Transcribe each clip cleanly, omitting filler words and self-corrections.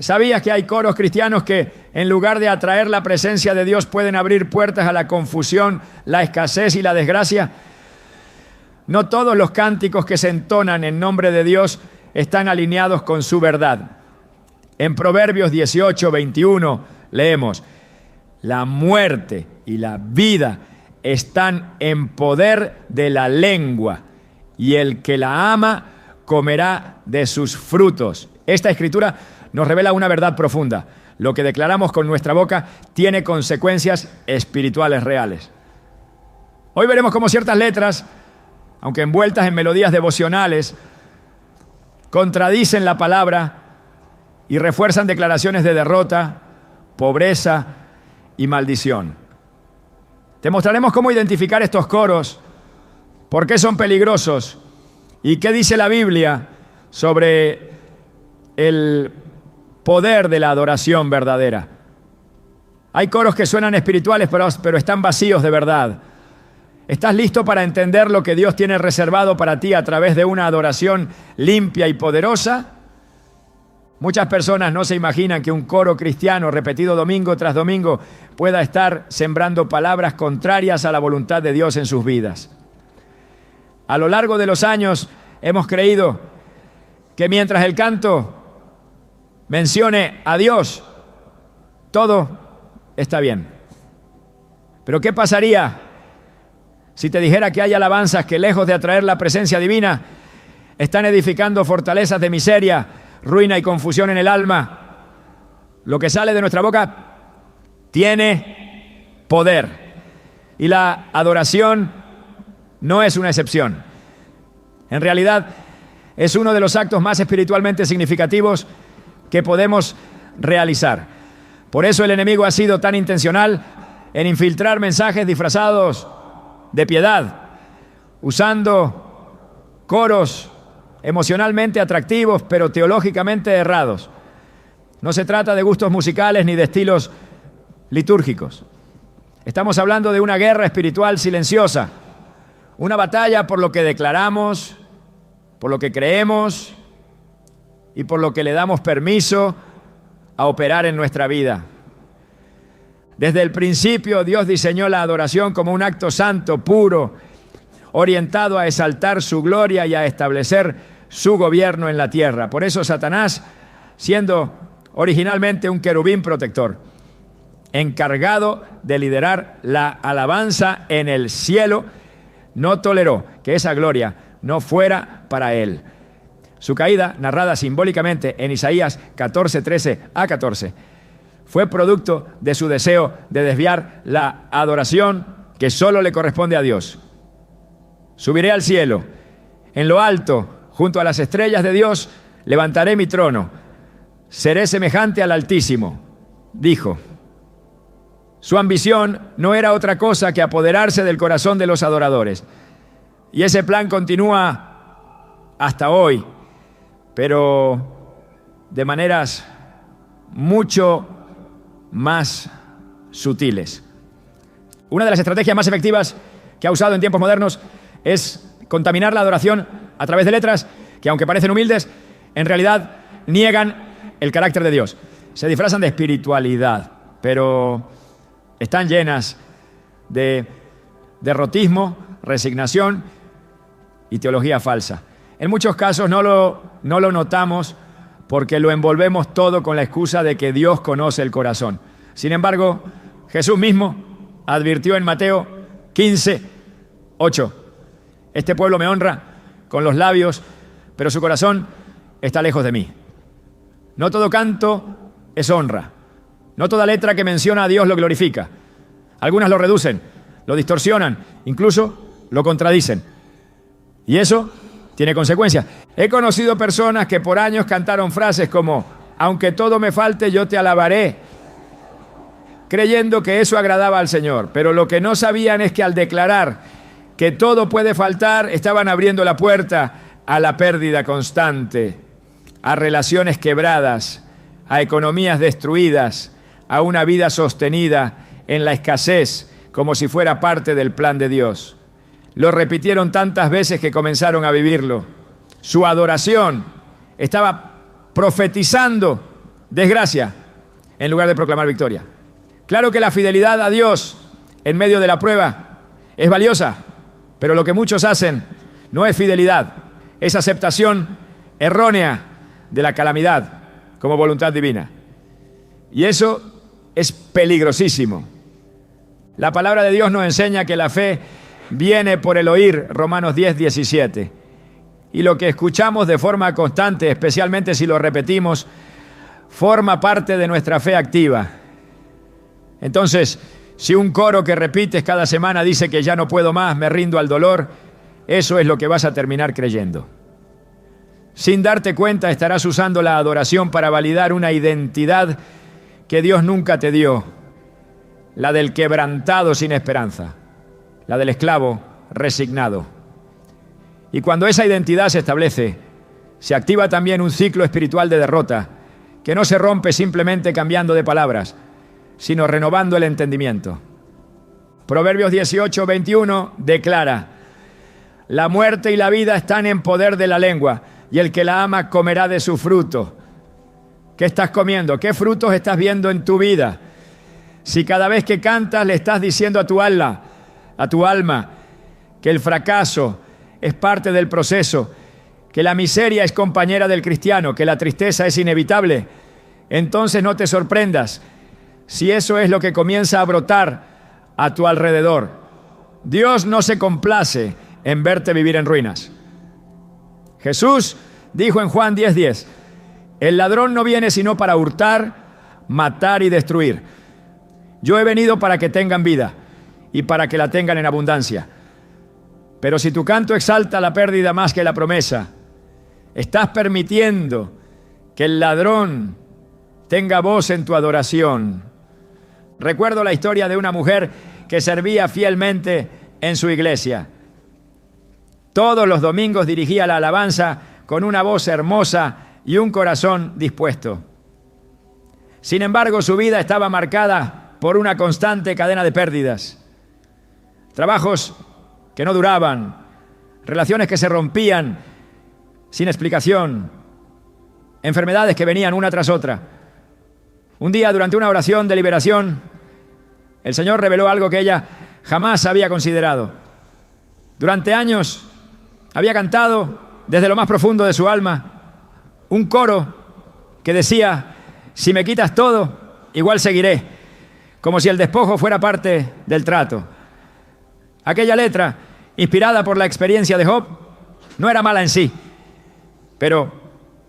¿Sabías que hay coros cristianos que en lugar de atraer la presencia de Dios pueden abrir puertas a la confusión, la escasez y la desgracia? No todos los cánticos que se entonan en nombre de Dios están alineados con su verdad. En Proverbios 18:21 leemos: la muerte y la vida están en poder de la lengua, y el que la ama comerá de sus frutos. Esta escritura nos revela una verdad profunda. Lo que declaramos con nuestra boca tiene consecuencias espirituales reales. Hoy veremos cómo ciertas letras, aunque envueltas en melodías devocionales, contradicen la palabra y refuerzan declaraciones de derrota, pobreza y maldición. Te mostraremos cómo identificar estos coros, por qué son peligrosos y qué dice la Biblia sobre el poder de la adoración verdadera. Hay coros que suenan espirituales, pero están vacíos de verdad. ¿Estás listo para entender lo que Dios tiene reservado para ti a través de una adoración limpia y poderosa? Muchas personas no se imaginan que un coro cristiano repetido domingo tras domingo pueda estar sembrando palabras contrarias a la voluntad de Dios en sus vidas. A lo largo de los años hemos creído que mientras el canto mencione a Dios, todo está bien. Pero ¿qué pasaría si te dijera que hay alabanzas que, lejos de atraer la presencia divina, están edificando fortalezas de miseria, ruina y confusión en el alma? Lo que sale de nuestra boca tiene poder, y la adoración no es una excepción. En realidad, es uno de los actos más espiritualmente significativos que podemos realizar. Por eso el enemigo ha sido tan intencional en infiltrar mensajes disfrazados de piedad, usando coros emocionalmente atractivos, pero teológicamente errados. No se trata de gustos musicales ni de estilos litúrgicos. Estamos hablando de una guerra espiritual silenciosa, una batalla por lo que declaramos, por lo que creemos y por lo que le damos permiso a operar en nuestra vida. Desde el principio, Dios diseñó la adoración como un acto santo, puro, orientado a exaltar su gloria y a establecer su gobierno en la tierra. Por eso Satanás, siendo originalmente un querubín protector, encargado de liderar la alabanza en el cielo, no toleró que esa gloria no fuera para él. Su caída, narrada simbólicamente en Isaías 14:13-14, fue producto de su deseo de desviar la adoración que solo le corresponde a Dios. Subiré al cielo, en lo alto, junto a las estrellas de Dios, levantaré mi trono, seré semejante al Altísimo, dijo. Su ambición no era otra cosa que apoderarse del corazón de los adoradores. Y ese plan continúa hasta hoy, pero de maneras mucho más sutiles. Una de las estrategias más efectivas que ha usado en tiempos modernos es contaminar la adoración a través de letras que, aunque parecen humildes, en realidad niegan el carácter de Dios. Se disfrazan de espiritualidad, pero están llenas de derrotismo, resignación y teología falsa. En muchos casos no lo notamos porque lo envolvemos todo con la excusa de que Dios conoce el corazón. Sin embargo, Jesús mismo advirtió en Mateo 15:8: este pueblo me honra con los labios, pero su corazón está lejos de mí. No todo canto es honra. No toda letra que menciona a Dios lo glorifica. Algunas lo reducen, lo distorsionan, incluso lo contradicen. Y eso tiene consecuencias. He conocido personas que por años cantaron frases como: aunque todo me falte, yo te alabaré, creyendo que eso agradaba al Señor. Pero lo que no sabían es que al declarar que todo puede faltar, estaban abriendo la puerta a la pérdida constante, a relaciones quebradas, a economías destruidas, a una vida sostenida en la escasez, como si fuera parte del plan de Dios. Lo repitieron tantas veces que comenzaron a vivirlo. Su adoración estaba profetizando desgracia en lugar de proclamar victoria. Claro que la fidelidad a Dios en medio de la prueba es valiosa, pero lo que muchos hacen no es fidelidad, es aceptación errónea de la calamidad como voluntad divina. Y eso es peligrosísimo. La palabra de Dios nos enseña que la fe viene por el oír, Romanos 10:17. Y lo que escuchamos de forma constante, especialmente si lo repetimos, forma parte de nuestra fe activa. Entonces, si un coro que repites cada semana dice que ya no puedo más, me rindo al dolor, eso es lo que vas a terminar creyendo. Sin darte cuenta, estarás usando la adoración para validar una identidad que Dios nunca te dio, la del quebrantado sin esperanza, la del esclavo resignado. Y cuando esa identidad se establece, se activa también un ciclo espiritual de derrota, que no se rompe simplemente cambiando de palabras, sino renovando el entendimiento. Proverbios 18:21 declara: la muerte y la vida están en poder de la lengua, y el que la ama comerá de su fruto. ¿Qué estás comiendo? ¿Qué frutos estás viendo en tu vida? Si cada vez que cantas le estás diciendo a tu alma, que el fracaso es parte del proceso, que la miseria es compañera del cristiano, que la tristeza es inevitable, entonces no te sorprendas si eso es lo que comienza a brotar a tu alrededor. Dios no se complace en verte vivir en ruinas. Jesús dijo en Juan 10:10, el ladrón no viene sino para hurtar, matar y destruir. Yo he venido para que tengan vida y para que la tengan en abundancia. Pero si tu canto exalta la pérdida más que la promesa, estás permitiendo que el ladrón tenga voz en tu adoración. Recuerdo la historia de una mujer que servía fielmente en su iglesia. Todos los domingos dirigía la alabanza con una voz hermosa y un corazón dispuesto. Sin embargo, su vida estaba marcada por una constante cadena de pérdidas. Trabajos que no duraban, relaciones que se rompían sin explicación, enfermedades que venían una tras otra. Un día, durante una oración de liberación, el Señor reveló algo que ella jamás había considerado. Durante años había cantado desde lo más profundo de su alma un coro que decía: si me quitas todo, igual seguiré, como si el despojo fuera parte del trato. Aquella letra, inspirada por la experiencia de Job, no era mala en sí, pero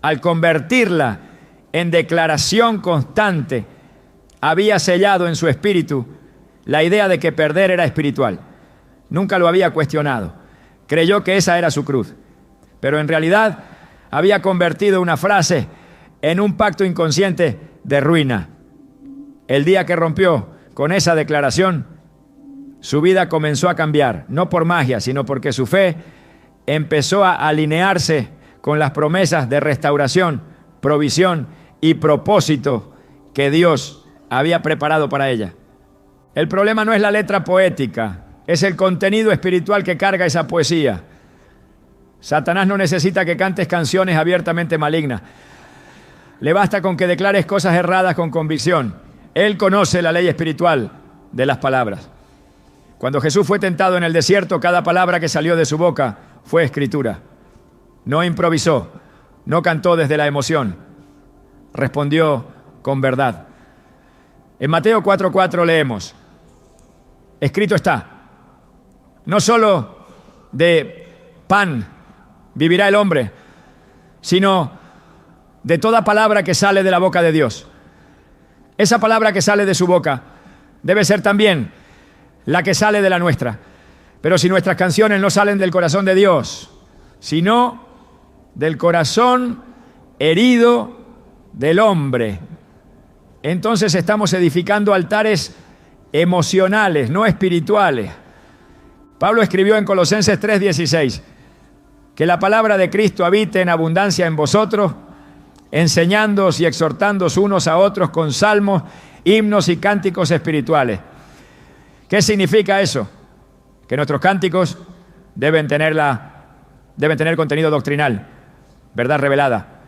al convertirla en declaración constante, había sellado en su espíritu la idea de que perder era espiritual. Nunca lo había cuestionado. Creyó que esa era su cruz, pero en realidad había convertido una frase en un pacto inconsciente de ruina. El día que rompió con esa declaración, su vida comenzó a cambiar, no por magia, sino porque su fe empezó a alinearse con las promesas de restauración, provisión y propósito que Dios había preparado para ella. El problema no es la letra poética, es el contenido espiritual que carga esa poesía. Satanás no necesita que cantes canciones abiertamente malignas. Le basta con que declares cosas erradas con convicción. Él conoce la ley espiritual de las palabras. Cuando Jesús fue tentado en el desierto, cada palabra que salió de su boca fue escritura. No improvisó, no cantó desde la emoción, respondió con verdad. En Mateo 4:4 leemos: escrito está, no solo de pan vivirá el hombre, sino de toda palabra que sale de la boca de Dios. Esa palabra que sale de su boca debe ser también la que sale de la nuestra. Pero si nuestras canciones no salen del corazón de Dios, sino del corazón herido del hombre, entonces estamos edificando altares emocionales, no espirituales. Pablo escribió en Colosenses 3:16 que la palabra de Cristo habite en abundancia en vosotros, enseñándoos y exhortándoos unos a otros con salmos, himnos y cánticos espirituales. ¿Qué significa eso? Que nuestros cánticos deben tener contenido doctrinal, verdad revelada,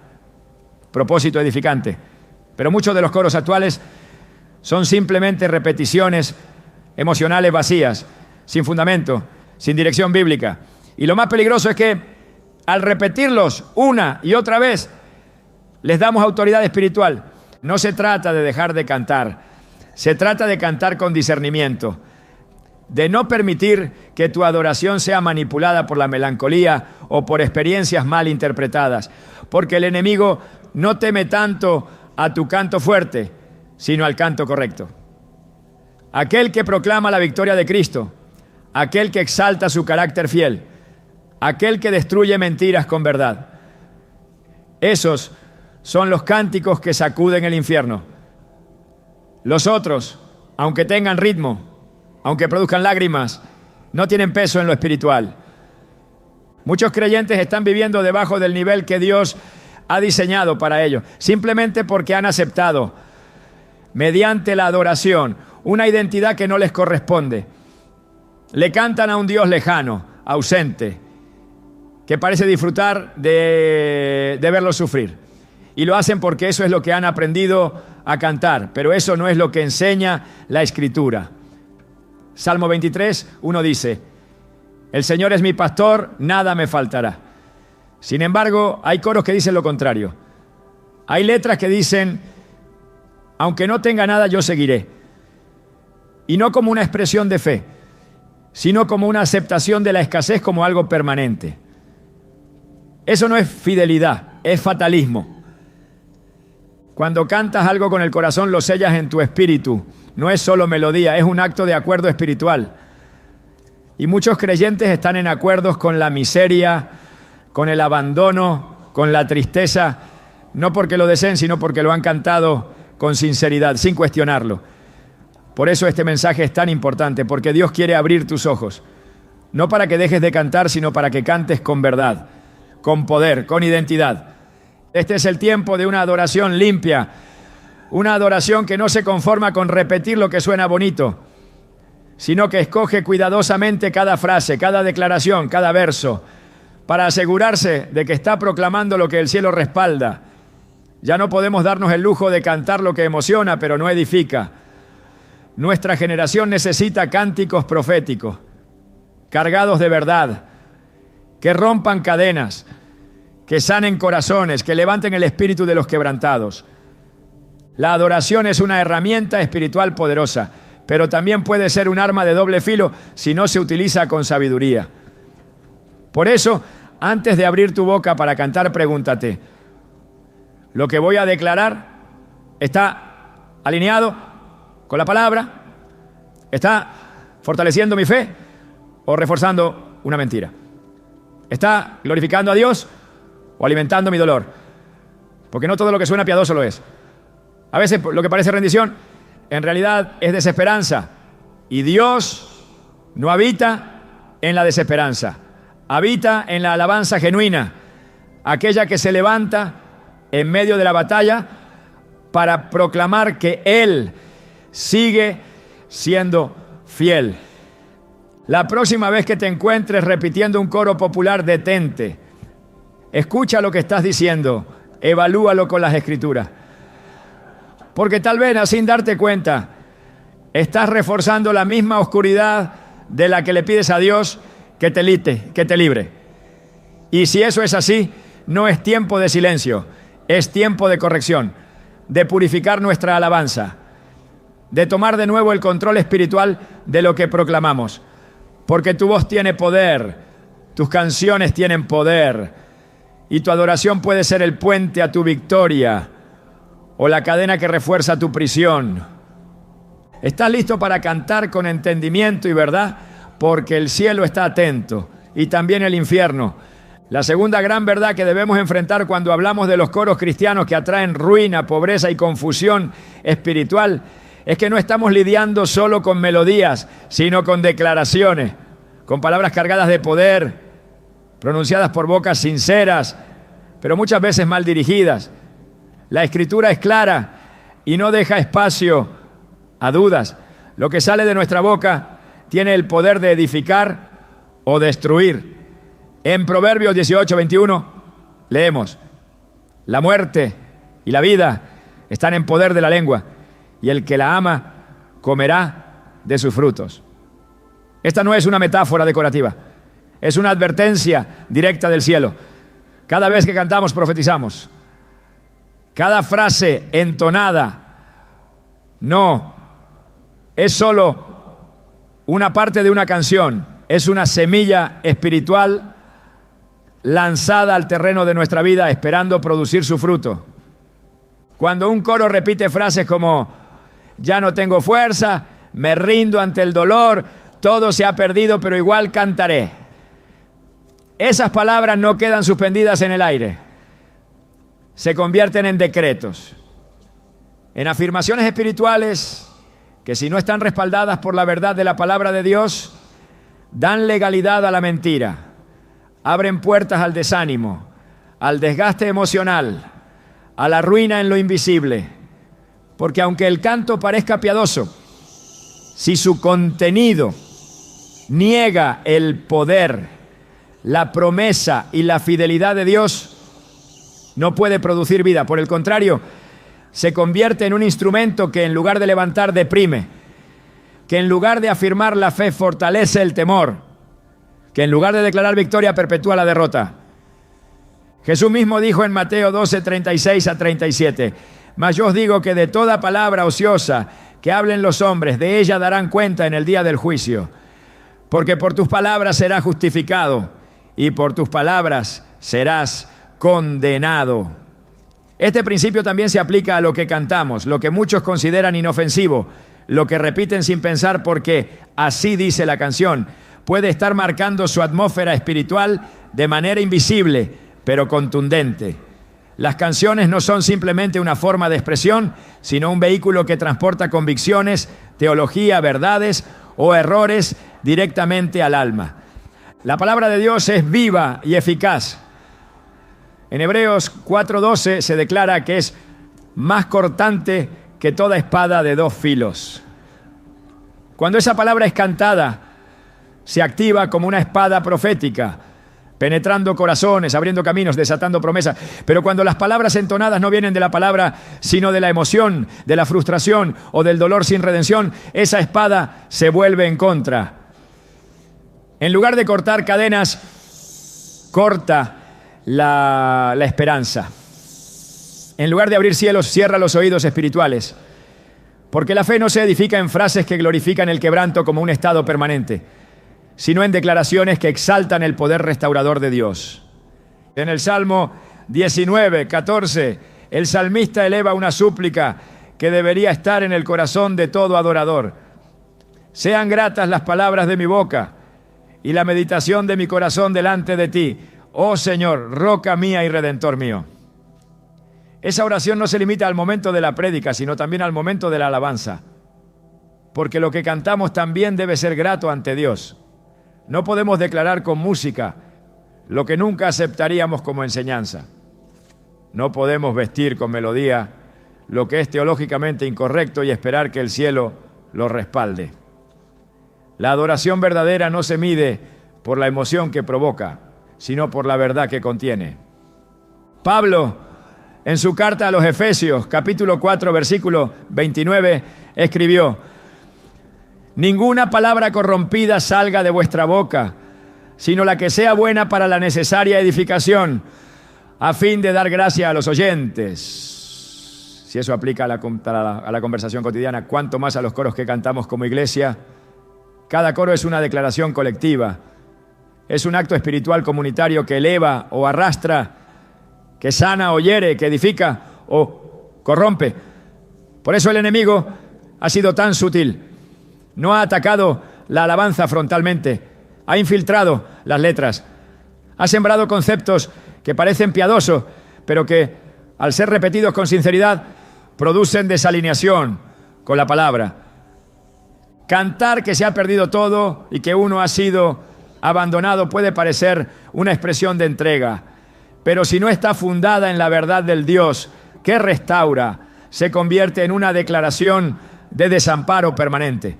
propósito edificante, Pero muchos de los coros actuales son simplemente repeticiones emocionales vacías, sin fundamento, sin dirección bíblica. Y lo más peligroso es que al repetirlos una y otra vez, les damos autoridad espiritual. No se trata de dejar de cantar, se trata de cantar con discernimiento, de no permitir que tu adoración sea manipulada por la melancolía o por experiencias mal interpretadas, porque el enemigo no teme tanto a tu canto fuerte, sino al canto correcto. Aquel que proclama la victoria de Cristo, aquel que exalta su carácter fiel, aquel que destruye mentiras con verdad. Esos son los cánticos que sacuden el infierno. Los otros, aunque tengan ritmo, aunque produzcan lágrimas, no tienen peso en lo espiritual. Muchos creyentes están viviendo debajo del nivel que Dios ha diseñado para ellos, simplemente porque han aceptado, mediante la adoración, una identidad que no les corresponde. Le cantan a un Dios lejano, ausente, que parece disfrutar de verlos sufrir. Y lo hacen porque eso es lo que han aprendido a cantar, pero eso no es lo que enseña la Escritura. Salmo 23, 1 dice: el Señor es mi pastor, nada me faltará. Sin embargo, hay coros que dicen lo contrario. Hay letras que dicen: aunque no tenga nada, yo seguiré. Y no como una expresión de fe, sino como una aceptación de la escasez como algo permanente. Eso no es fidelidad, es fatalismo. Cuando cantas algo con el corazón, lo sellas en tu espíritu. No es solo melodía, es un acto de acuerdo espiritual. Y muchos creyentes están en acuerdos con la miseria, con el abandono, con la tristeza, no porque lo deseen, sino porque lo han cantado con sinceridad, sin cuestionarlo. Por eso este mensaje es tan importante, porque Dios quiere abrir tus ojos, no para que dejes de cantar, sino para que cantes con verdad, con poder, con identidad. Este es el tiempo de una adoración limpia, una adoración que no se conforma con repetir lo que suena bonito, sino que escoge cuidadosamente cada frase, cada declaración, cada verso, para asegurarse de que está proclamando lo que el cielo respalda. Ya no podemos darnos el lujo de cantar lo que emociona, pero no edifica. Nuestra generación necesita cánticos proféticos, cargados de verdad, que rompan cadenas, que sanen corazones, que levanten el espíritu de los quebrantados. La adoración es una herramienta espiritual poderosa, pero también puede ser un arma de doble filo si no se utiliza con sabiduría. Por eso, antes de abrir tu boca para cantar, pregúntate: ¿lo que voy a declarar está alineado con la palabra? ¿Está fortaleciendo mi fe o reforzando una mentira? ¿Está glorificando a Dios o alimentando mi dolor? Porque no todo lo que suena piadoso lo es. A veces lo que parece rendición, en realidad es desesperanza. Y Dios no habita en la desesperanza. Habita en la alabanza genuina, aquella que se levanta en medio de la batalla para proclamar que Él sigue siendo fiel. La próxima vez que te encuentres repitiendo un coro popular, detente. Escucha lo que estás diciendo, evalúalo con las Escrituras. Porque tal vez, sin darte cuenta, estás reforzando la misma oscuridad de la que le pides a Dios que te libre. Y si eso es así, no es tiempo de silencio, es tiempo de corrección, de purificar nuestra alabanza, de tomar de nuevo el control espiritual de lo que proclamamos. Porque tu voz tiene poder, tus canciones tienen poder, y tu adoración puede ser el puente a tu victoria o la cadena que refuerza tu prisión. ¿Estás listo para cantar con entendimiento y verdad? Porque el cielo está atento y también el infierno. La segunda gran verdad que debemos enfrentar cuando hablamos de los coros cristianos que atraen ruina, pobreza y confusión espiritual es que no estamos lidiando solo con melodías, sino con declaraciones, con palabras cargadas de poder, pronunciadas por bocas sinceras, pero muchas veces mal dirigidas. La Escritura es clara y no deja espacio a dudas. Lo que sale de nuestra boca tiene el poder de edificar o destruir. En Proverbios 18:21 leemos: la muerte y la vida están en poder de la lengua, y el que la ama comerá de sus frutos. Esta no es una metáfora decorativa, es una advertencia directa del cielo. Cada vez que cantamos, profetizamos. Cada frase entonada no es solo una parte de una canción, es una semilla espiritual lanzada al terreno de nuestra vida esperando producir su fruto. Cuando un coro repite frases como ya no tengo fuerza, me rindo ante el dolor, todo se ha perdido pero igual cantaré. Esas palabras no quedan suspendidas en el aire, se convierten en decretos, en afirmaciones espirituales que si no están respaldadas por la verdad de la palabra de Dios, dan legalidad a la mentira, abren puertas al desánimo, al desgaste emocional, a la ruina en lo invisible. Porque aunque el canto parezca piadoso, si su contenido niega el poder, la promesa y la fidelidad de Dios, no puede producir vida. Por el contrario, se convierte en un instrumento que en lugar de levantar deprime, que en lugar de afirmar la fe fortalece el temor, que en lugar de declarar victoria perpetúa la derrota. Jesús mismo dijo en Mateo 12, 36 a 37, mas yo os digo que de toda palabra ociosa que hablen los hombres, de ella darán cuenta en el día del juicio, porque por tus palabras serás justificado y por tus palabras serás condenado. Este principio también se aplica a lo que cantamos, lo que muchos consideran inofensivo, lo que repiten sin pensar porque así dice la canción, puede estar marcando su atmósfera espiritual de manera invisible, pero contundente. Las canciones no son simplemente una forma de expresión, sino un vehículo que transporta convicciones, teología, verdades o errores directamente al alma. La palabra de Dios es viva y eficaz. En Hebreos 4:12 se declara que es más cortante que toda espada de dos filos. Cuando esa palabra es cantada, se activa como una espada profética, penetrando corazones, abriendo caminos, desatando promesas. Pero cuando las palabras entonadas no vienen de la palabra, sino de la emoción, de la frustración o del dolor sin redención, esa espada se vuelve en contra. En lugar de cortar cadenas, corta la esperanza. En lugar de abrir cielos, cierra los oídos espirituales. Porque la fe no se edifica en frases que glorifican el quebranto como un estado permanente, sino en declaraciones que exaltan el poder restaurador de Dios. En el Salmo 19, 14, el salmista eleva una súplica que debería estar en el corazón de todo adorador. Sean gratas las palabras de mi boca y la meditación de mi corazón delante de ti, oh Señor, roca mía y redentor mío. Esa oración no se limita al momento de la prédica, sino también al momento de la alabanza. Porque lo que cantamos también debe ser grato ante Dios. No podemos declarar con música lo que nunca aceptaríamos como enseñanza. No podemos vestir con melodía lo que es teológicamente incorrecto y esperar que el cielo lo respalde. La adoración verdadera no se mide por la emoción que provoca, sino por la verdad que contiene. Pablo, en su carta a los Efesios, capítulo 4, versículo 29, escribió: ninguna palabra corrompida salga de vuestra boca, sino la que sea buena para la necesaria edificación, a fin de dar gracia a los oyentes. Si eso aplica a la conversación cotidiana, cuánto más a los coros que cantamos como iglesia. Cada coro es una declaración colectiva, es un acto espiritual comunitario que eleva o arrastra, que sana o hiere, que edifica o corrompe. Por eso el enemigo ha sido tan sutil. No ha atacado la alabanza frontalmente, ha infiltrado las letras, ha sembrado conceptos que parecen piadosos, pero que, al ser repetidos con sinceridad, producen desalineación con la palabra. Cantar que se ha perdido todo y que uno ha sido abandonado puede parecer una expresión de entrega, pero si no está fundada en la verdad del Dios que restaura, se convierte en una declaración de desamparo permanente.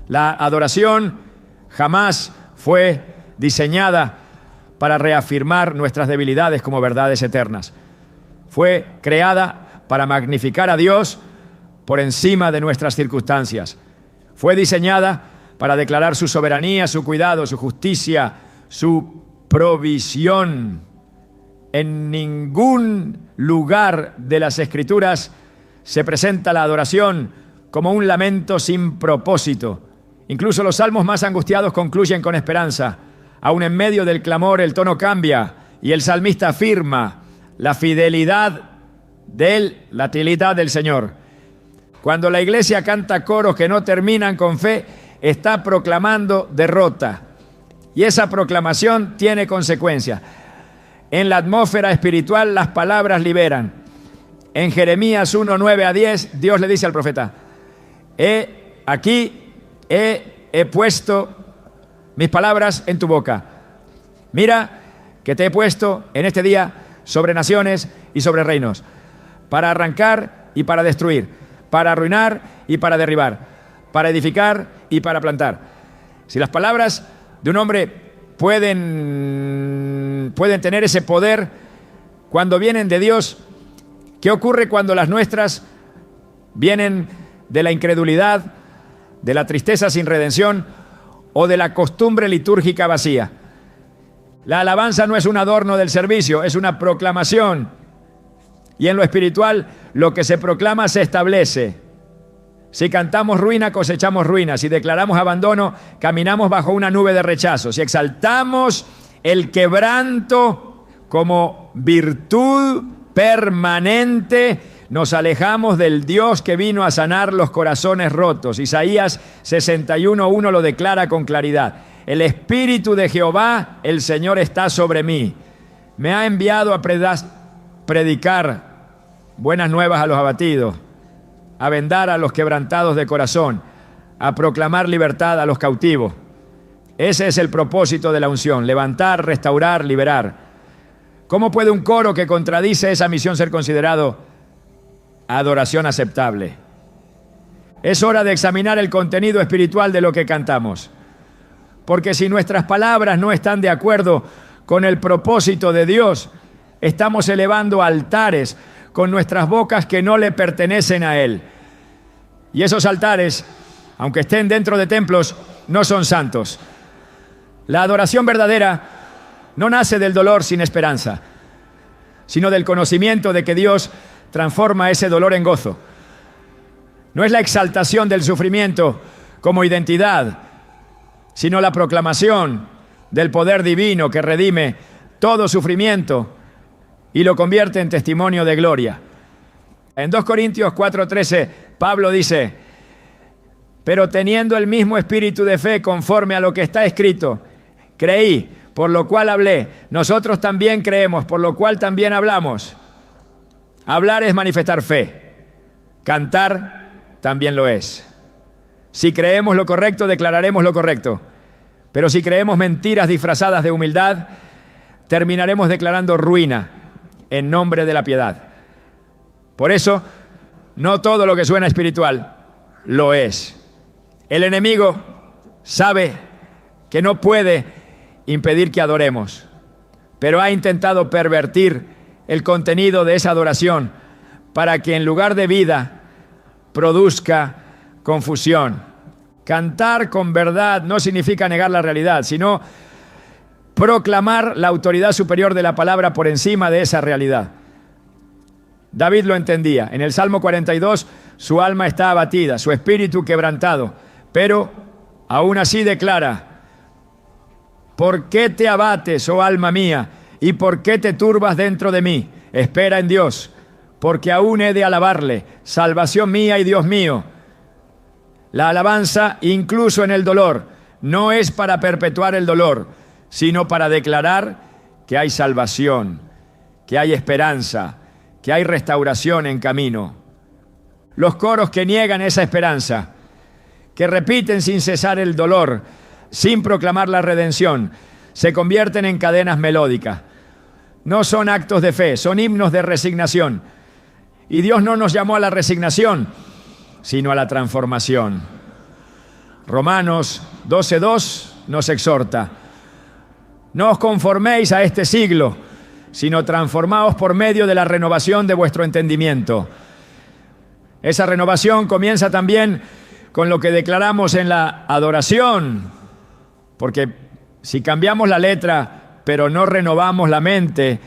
La adoración jamás fue diseñada para reafirmar nuestras debilidades como verdades eternas. Fue creada para magnificar a Dios por encima de nuestras circunstancias. Fue diseñada para declarar su soberanía, su cuidado, su justicia, su provisión. En ningún lugar de las Escrituras se presenta la adoración como un lamento sin propósito. Incluso los salmos más angustiados concluyen con esperanza. Aún en medio del clamor el tono cambia y el salmista afirma la fidelidad de él, la fidelidad del Señor. Cuando la iglesia canta coros que no terminan con fe, está proclamando derrota. Y esa proclamación tiene consecuencias. En la atmósfera espiritual las palabras liberan. En Jeremías 1, 9 a 10, Dios le dice al profeta: Aquí he puesto mis palabras en tu boca. Mira que te he puesto en este día sobre naciones y sobre reinos, para arrancar y para destruir, para arruinar y para derribar, para edificar y para plantar. Si las palabras de un hombre pueden tener ese poder cuando vienen de Dios, ¿qué ocurre cuando las nuestras vienen de la incredulidad, de la tristeza sin redención o de la costumbre litúrgica vacía? La alabanza no es un adorno del servicio, es una proclamación. Y en lo espiritual, lo que se proclama se establece. Si cantamos ruina, cosechamos ruina. Si declaramos abandono, caminamos bajo una nube de rechazo. Si exaltamos el quebranto como virtud permanente, nos alejamos del Dios que vino a sanar los corazones rotos. Isaías 61:1 lo declara con claridad. El Espíritu de Jehová, el Señor, está sobre mí. Me ha enviado a predicar buenas nuevas a los abatidos, a vendar a los quebrantados de corazón, a proclamar libertad a los cautivos. Ese es el propósito de la unción: levantar, restaurar, liberar. ¿Cómo puede un coro que contradice esa misión ser considerado adoración aceptable? Es hora de examinar el contenido espiritual de lo que cantamos. Porque si nuestras palabras no están de acuerdo con el propósito de Dios, estamos elevando altares con nuestras bocas que no le pertenecen a Él. Y esos altares, aunque estén dentro de templos, no son santos. La adoración verdadera no nace del dolor sin esperanza, sino del conocimiento de que Dios transforma ese dolor en gozo. No es la exaltación del sufrimiento como identidad, sino la proclamación del poder divino que redime todo sufrimiento y lo convierte en testimonio de gloria. En 2 Corintios 4:13, Pablo dice: pero teniendo el mismo espíritu de fe conforme a lo que está escrito, creí, por lo cual hablé. Nosotros también creemos, por lo cual también hablamos. Hablar es manifestar fe. Cantar también lo es. Si creemos lo correcto, declararemos lo correcto. Pero si creemos mentiras disfrazadas de humildad, terminaremos declarando ruina en nombre de la piedad. Por eso, no todo lo que suena espiritual lo es. El enemigo sabe que no puede impedir que adoremos, pero ha intentado pervertir el contenido de esa adoración para que en lugar de vida produzca confusión. Cantar con verdad no significa negar la realidad, sino proclamar la autoridad superior de la palabra por encima de esa realidad. David lo entendía. En el Salmo 42, su alma está abatida, su espíritu quebrantado, pero aún así declara: ¿por qué te abates, oh alma mía? ¿Y por qué te turbas dentro de mí? Espera en Dios, porque aún he de alabarle, salvación mía y Dios mío. La alabanza, incluso en el dolor, no es para perpetuar el dolor, sino para declarar que hay salvación, que hay esperanza, que hay restauración en camino. Los coros que niegan esa esperanza, que repiten sin cesar el dolor, sin proclamar la redención, se convierten en cadenas melódicas. No son actos de fe, son himnos de resignación. Y Dios no nos llamó a la resignación, sino a la transformación. Romanos 12:2 nos exhorta: no os conforméis a este siglo, sino transformaos por medio de la renovación de vuestro entendimiento, Esa renovación comienza también con lo que declaramos en la adoración, porque si cambiamos la letra pero no renovamos la mente,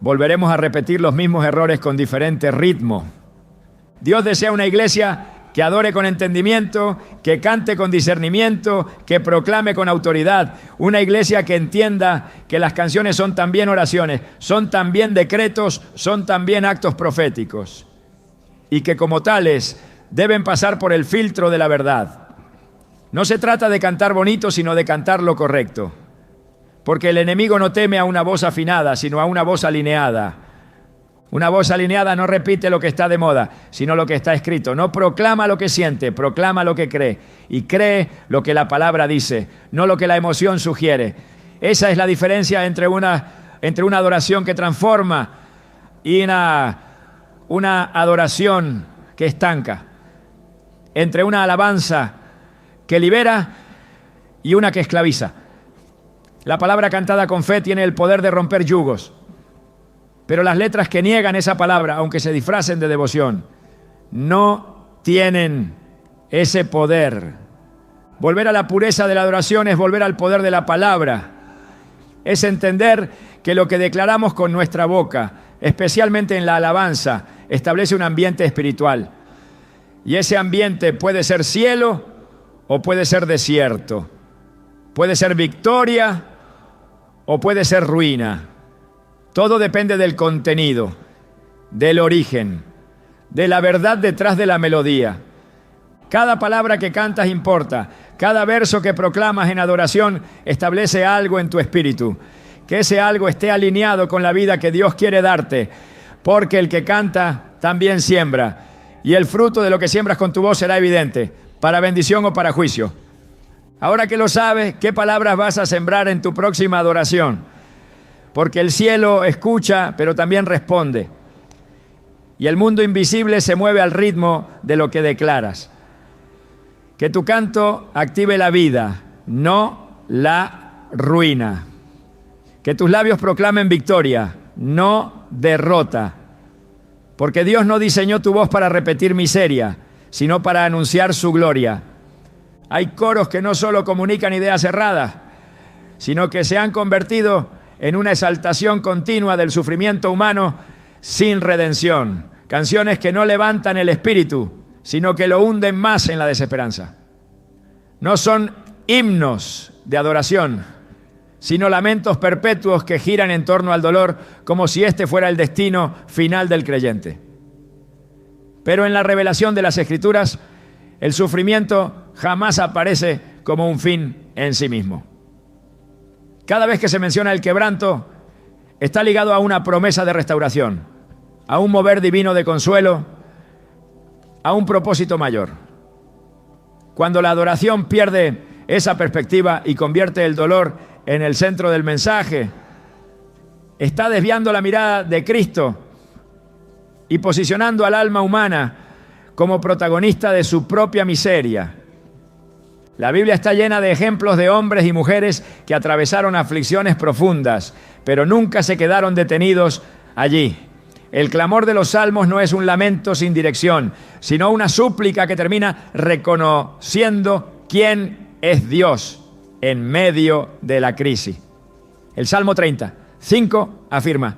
volveremos a repetir los mismos errores con diferente ritmo. Dios desea una iglesia que adore con entendimiento, que cante con discernimiento, que proclame con autoridad. Una iglesia que entienda que las canciones son también oraciones, son también decretos, son también actos proféticos. Y que como tales deben pasar por el filtro de la verdad. No se trata de cantar bonito, sino de cantar lo correcto. Porque el enemigo no teme a una voz afinada, sino a una voz alineada. Una voz alineada no repite lo que está de moda, sino lo que está escrito. No proclama lo que siente, proclama lo que cree. Y cree lo que la palabra dice, no lo que la emoción sugiere. Esa es la diferencia entre una adoración que transforma y una adoración que estanca. Entre una alabanza que libera y una que esclaviza. La palabra cantada con fe tiene el poder de romper yugos. Pero las letras que niegan esa palabra, aunque se disfracen de devoción, no tienen ese poder. Volver a la pureza de la adoración es volver al poder de la palabra. Es entender que lo que declaramos con nuestra boca, especialmente en la alabanza, establece un ambiente espiritual. Y ese ambiente puede ser cielo o puede ser desierto. Puede ser victoria o puede ser ruina. Todo depende del contenido, del origen, de la verdad detrás de la melodía. Cada palabra que cantas importa. Cada verso que proclamas en adoración establece algo en tu espíritu. Que ese algo esté alineado con la vida que Dios quiere darte. Porque el que canta también siembra. Y el fruto de lo que siembras con tu voz será evidente, para bendición o para juicio. Ahora que lo sabes, ¿qué palabras vas a sembrar en tu próxima adoración? Porque el cielo escucha, pero también responde. Y el mundo invisible se mueve al ritmo de lo que declaras. Que tu canto active la vida, no la ruina. Que tus labios proclamen victoria, no derrota. Porque Dios no diseñó tu voz para repetir miseria, sino para anunciar su gloria. Hay coros que no solo comunican ideas erradas, sino que se han convertido en una exaltación continua del sufrimiento humano sin redención. Canciones que no levantan el espíritu, sino que lo hunden más en la desesperanza. No son himnos de adoración, sino lamentos perpetuos que giran en torno al dolor como si este fuera el destino final del creyente. Pero en la revelación de las Escrituras, el sufrimiento jamás aparece como un fin en sí mismo. Cada vez que se menciona el quebranto, está ligado a una promesa de restauración, a un mover divino de consuelo, a un propósito mayor. Cuando la adoración pierde esa perspectiva y convierte el dolor en el centro del mensaje, está desviando la mirada de Cristo y posicionando al alma humana como protagonista de su propia miseria. La Biblia está llena de ejemplos de hombres y mujeres que atravesaron aflicciones profundas, pero nunca se quedaron detenidos allí. El clamor de los salmos no es un lamento sin dirección, sino una súplica que termina reconociendo quién es Dios en medio de la crisis. El Salmo 30:5 afirma: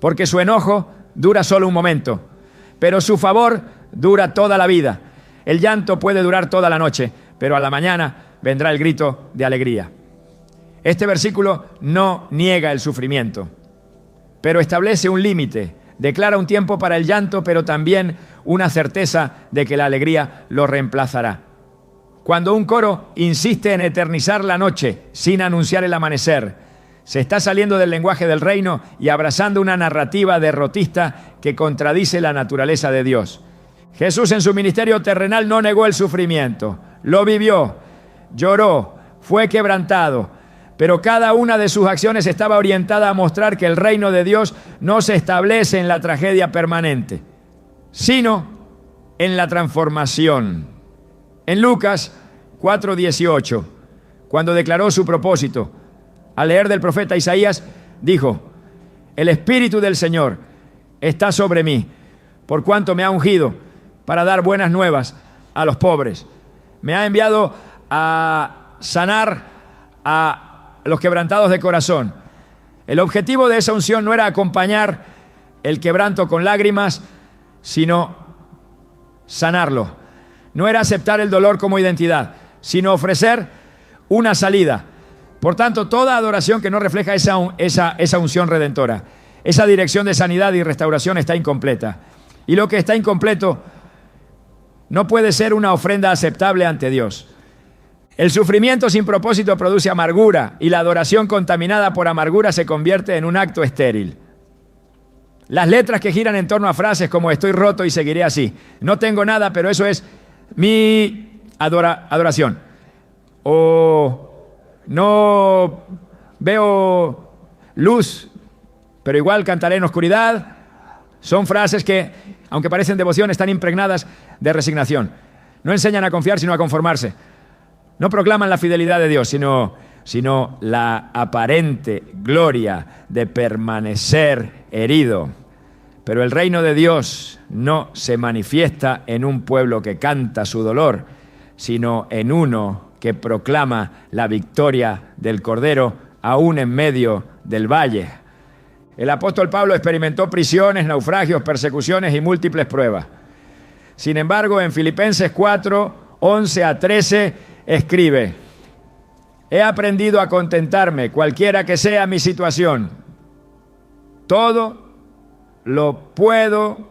porque su enojo dura solo un momento, pero su favor dura toda la vida. El llanto puede durar toda la noche, pero a la mañana vendrá el grito de alegría. Este versículo no niega el sufrimiento, pero establece un límite, declara un tiempo para el llanto, pero también una certeza de que la alegría lo reemplazará. Cuando un coro insiste en eternizar la noche sin anunciar el amanecer, se está saliendo del lenguaje del reino y abrazando una narrativa derrotista que contradice la naturaleza de Dios. Jesús en su ministerio terrenal no negó el sufrimiento, lo vivió, lloró, fue quebrantado, pero cada una de sus acciones estaba orientada a mostrar que el reino de Dios no se establece en la tragedia permanente, sino en la transformación. En Lucas 4:18, cuando declaró su propósito, al leer del profeta Isaías, dijo: el Espíritu del Señor está sobre mí, por cuanto me ha ungido para dar buenas nuevas a los pobres. Me ha enviado a sanar a los quebrantados de corazón. El objetivo de esa unción no era acompañar el quebranto con lágrimas, sino sanarlo. No era aceptar el dolor como identidad, sino ofrecer una salida. Por tanto, toda adoración que no refleja esa unción redentora, esa dirección de sanidad y restauración está incompleta. Y lo que está incompleto no puede ser una ofrenda aceptable ante Dios. El sufrimiento sin propósito produce amargura y la adoración contaminada por amargura se convierte en un acto estéril. Las letras que giran en torno a frases como estoy roto y seguiré así, no tengo nada, pero eso es mi adoración. O no veo luz, pero igual cantaré en oscuridad. Son frases que, aunque parecen devoción, están impregnadas de resignación. No enseñan a confiar, sino a conformarse. No proclaman la fidelidad de Dios, sino la aparente gloria de permanecer herido. Pero el reino de Dios no se manifiesta en un pueblo que canta su dolor, sino en uno que proclama la victoria del Cordero aún en medio del valle. El apóstol Pablo experimentó prisiones, naufragios, persecuciones y múltiples pruebas. Sin embargo, en Filipenses 4, 11 a 13, escribe: he aprendido a contentarme, cualquiera que sea mi situación. Todo lo puedo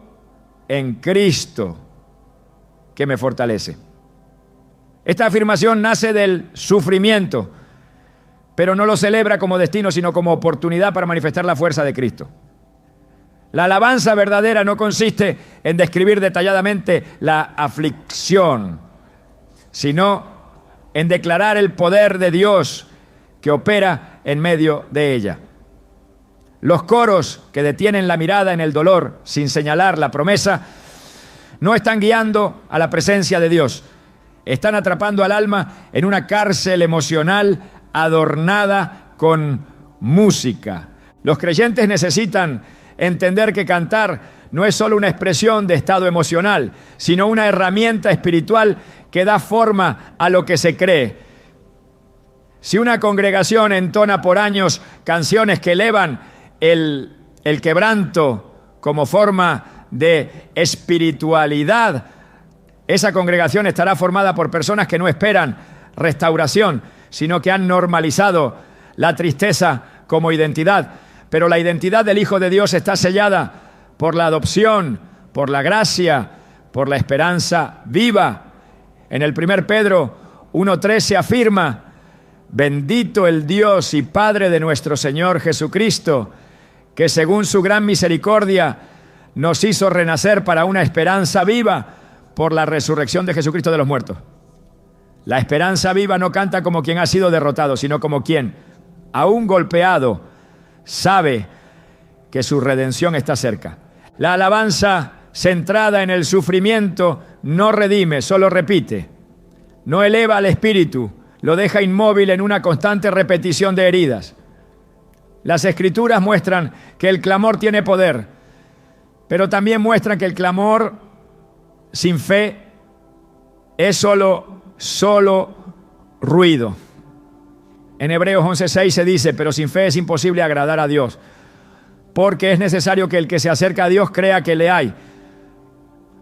en Cristo, que me fortalece. Esta afirmación nace del sufrimiento, pero no lo celebra como destino, sino como oportunidad para manifestar la fuerza de Cristo. La alabanza verdadera no consiste en describir detalladamente la aflicción, sino en declarar el poder de Dios que opera en medio de ella. Los coros que detienen la mirada en el dolor sin señalar la promesa no están guiando a la presencia de Dios. Están atrapando al alma en una cárcel emocional adornada con música. Los creyentes necesitan entender que cantar no es solo una expresión de estado emocional, sino una herramienta espiritual que da forma a lo que se cree. Si una congregación entona por años canciones que elevan el quebranto como forma de espiritualidad, esa congregación estará formada por personas que no esperan restauración, sino que han normalizado la tristeza como identidad. Pero la identidad del Hijo de Dios está sellada por la adopción, por la gracia, por la esperanza viva. En el 1 Pedro 1:3 se afirma: bendito el Dios y Padre de nuestro Señor Jesucristo, que según su gran misericordia nos hizo renacer para una esperanza viva por la resurrección de Jesucristo de los muertos. La esperanza viva no canta como quien ha sido derrotado, sino como quien, aún golpeado, sabe que su redención está cerca. La alabanza centrada en el sufrimiento no redime, solo repite. No eleva al espíritu, lo deja inmóvil en una constante repetición de heridas. Las Escrituras muestran que el clamor tiene poder, pero también muestran que el clamor sin fe es solo ruido. En Hebreos 11:6 se dice: pero sin fe es imposible agradar a Dios, porque es necesario que el que se acerca a Dios crea que le hay.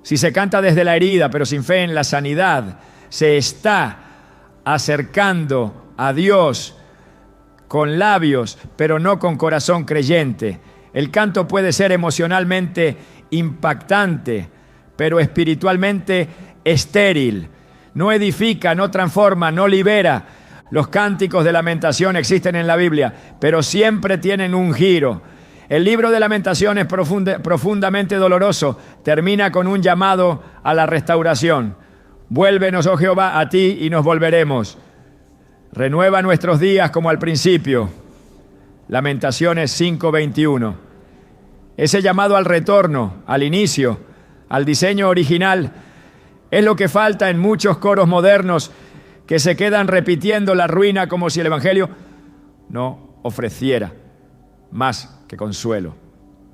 Si se canta desde la herida, pero sin fe en la sanidad, se está acercando a Dios con labios, pero no con corazón creyente. El canto puede ser emocionalmente impactante, pero espiritualmente estéril. No edifica, no transforma, no libera. Los cánticos de lamentación existen en la Biblia, pero siempre tienen un giro. El libro de Lamentaciones, profundamente doloroso, termina con un llamado a la restauración. Vuélvenos, oh Jehová, a ti y nos volveremos. Renueva nuestros días como al principio. Lamentaciones 5:21. Ese llamado al retorno, al inicio, al diseño original, es lo que falta en muchos coros modernos que se quedan repitiendo la ruina como si el Evangelio no ofreciera más que consuelo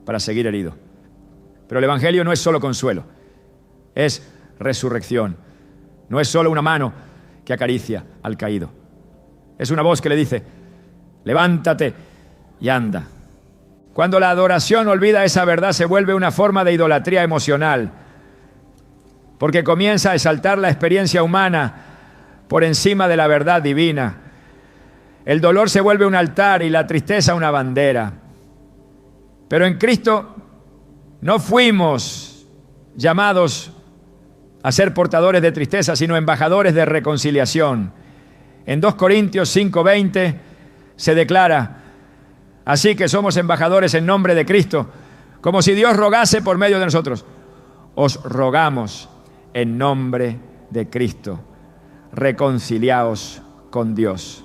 para seguir herido. Pero el Evangelio no es solo consuelo. es resurrección. No es solo una mano que acaricia al caído. Es una voz que le dice, levántate y anda. Cuando la adoración olvida esa verdad, se vuelve una forma de idolatría emocional, porque comienza a exaltar la experiencia humana por encima de la verdad divina. El dolor se vuelve un altar y la tristeza una bandera. Pero en Cristo no fuimos llamados a ser portadores de tristeza, sino embajadores de reconciliación. En 2 Corintios 5:20 se declara, así que somos embajadores en nombre de Cristo, como si Dios rogase por medio de nosotros. Os rogamos en nombre de Cristo, reconciliaos con Dios.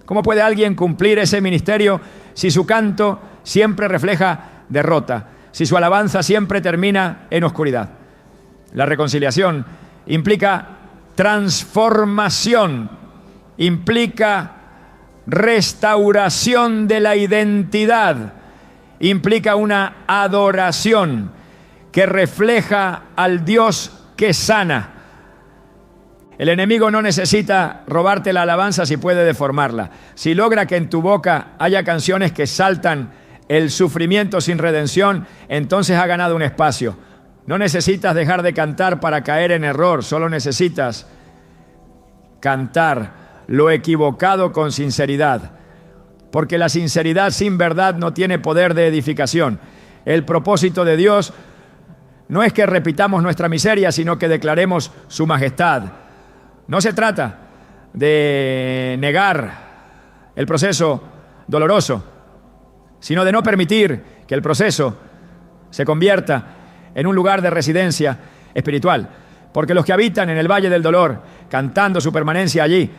¿Cómo puede alguien cumplir ese ministerio si su canto siempre refleja derrota, si su alabanza siempre termina en oscuridad? La reconciliación implica transformación, implica restauración de la identidad, implica una adoración que refleja al Dios que sana. El enemigo no necesita robarte la alabanza si puede deformarla. Si logra que en tu boca haya canciones que saltan el sufrimiento sin redención, entonces ha ganado un espacio. No necesitas dejar de cantar para caer en error, solo necesitas cantar lo equivocado con sinceridad, porque la sinceridad sin verdad no tiene poder de edificación. El propósito de Dios no es que repitamos nuestra miseria, sino que declaremos su majestad. No se trata de negar el proceso doloroso, sino de no permitir que el proceso se convierta en un lugar de residencia espiritual. Porque los que habitan en el valle del dolor, cantando su permanencia allí,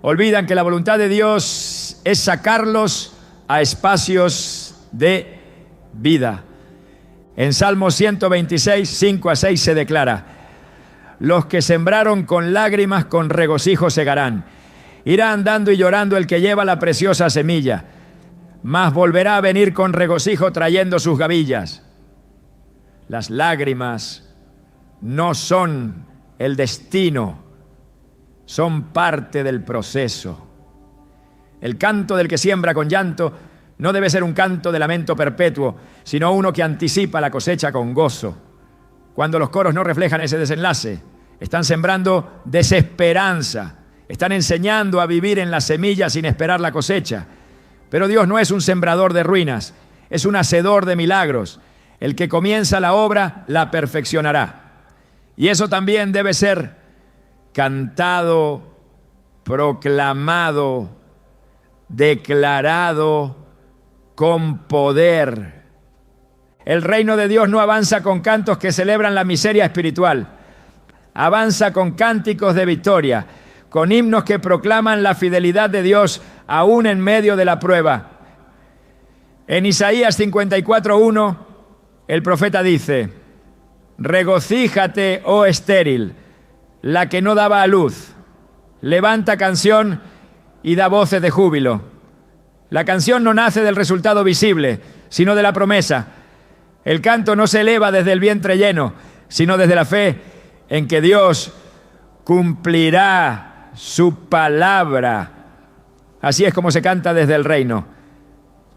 olvidan que la voluntad de Dios es sacarlos a espacios de vida. En Salmo 126, 5-6 se declara, los que sembraron con lágrimas, con regocijo segarán. Irá andando y llorando el que lleva la preciosa semilla, mas volverá a venir con regocijo trayendo sus gavillas. Las lágrimas no son el destino, son parte del proceso. El canto del que siembra con llanto no debe ser un canto de lamento perpetuo, sino uno que anticipa la cosecha con gozo. Cuando los coros no reflejan ese desenlace, están sembrando desesperanza, están enseñando a vivir en la semilla sin esperar la cosecha. Pero Dios no es un sembrador de ruinas, es un hacedor de milagros. El que comienza la obra la perfeccionará. Y eso también debe ser cantado, proclamado, declarado con poder. El reino de Dios no avanza con cantos que celebran la miseria espiritual. Avanza con cánticos de victoria, con himnos que proclaman la fidelidad de Dios aún en medio de la prueba. En Isaías 54:1, el profeta dice, regocíjate, oh estéril, la que no daba a luz. Levanta canción y da voces de júbilo. La canción no nace del resultado visible, sino de la promesa. El canto no se eleva desde el vientre lleno, sino desde la fe en que Dios cumplirá su palabra. Así es como se canta desde el reino.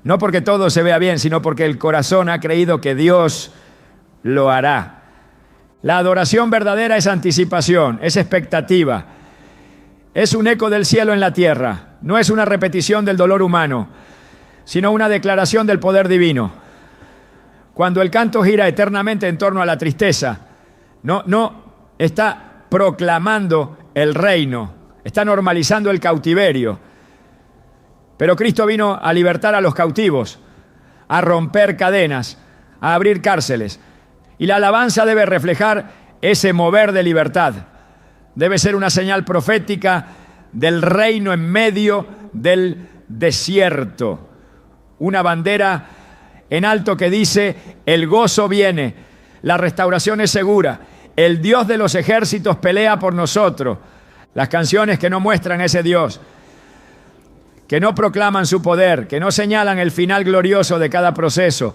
No porque todo se vea bien, sino porque el corazón ha creído que Dios lo hará. La adoración verdadera es anticipación, es expectativa. Es un eco del cielo en la tierra. No es una repetición del dolor humano, sino una declaración del poder divino. Cuando el canto gira eternamente en torno a la tristeza, no está proclamando el reino, está normalizando el cautiverio. Pero Cristo vino a libertar a los cautivos, a romper cadenas, a abrir cárceles. Y la alabanza debe reflejar ese mover de libertad. Debe ser una señal profética del reino en medio del desierto. Una bandera en alto que dice, el gozo viene, la restauración es segura, el Dios de los ejércitos pelea por nosotros. Las canciones que no muestran ese Dios, que no proclaman su poder, que no señalan el final glorioso de cada proceso,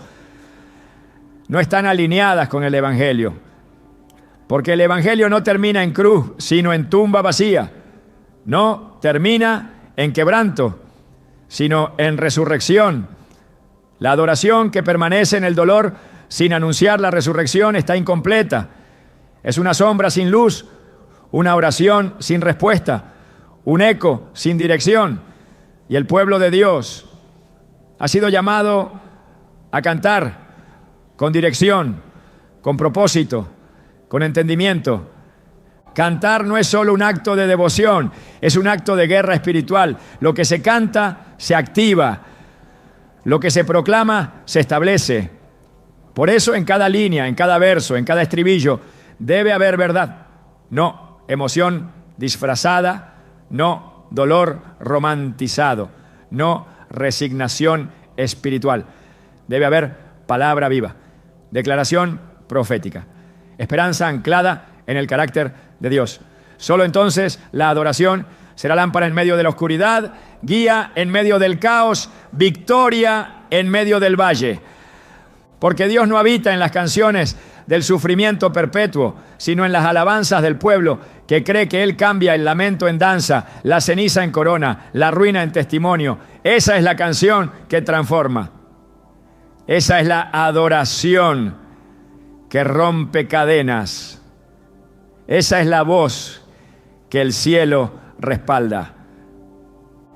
no están alineadas con el Evangelio. Porque el Evangelio no termina en cruz, sino en tumba vacía. No termina en quebranto, sino en resurrección. La adoración que permanece en el dolor sin anunciar la resurrección está incompleta. Es una sombra sin luz, una oración sin respuesta, un eco sin dirección. Y el pueblo de Dios ha sido llamado a cantar con dirección, con propósito, con entendimiento. Cantar no es solo un acto de devoción, es un acto de guerra espiritual. Lo que se canta se activa, lo que se proclama se establece. Por eso en cada línea, en cada verso, en cada estribillo, debe haber verdad. No emoción disfrazada, no dolor romantizado, no resignación espiritual. Debe haber palabra viva, declaración profética, esperanza anclada en el carácter de Dios. Solo entonces la adoración será lámpara en medio de la oscuridad, guía en medio del caos, victoria en medio del valle. Porque Dios no habita en las canciones del sufrimiento perpetuo, sino en las alabanzas del pueblo que cree que Él cambia el lamento en danza, la ceniza en corona, la ruina en testimonio. Esa es la canción que transforma. Esa es la adoración que rompe cadenas. Esa es la voz que el cielo respalda.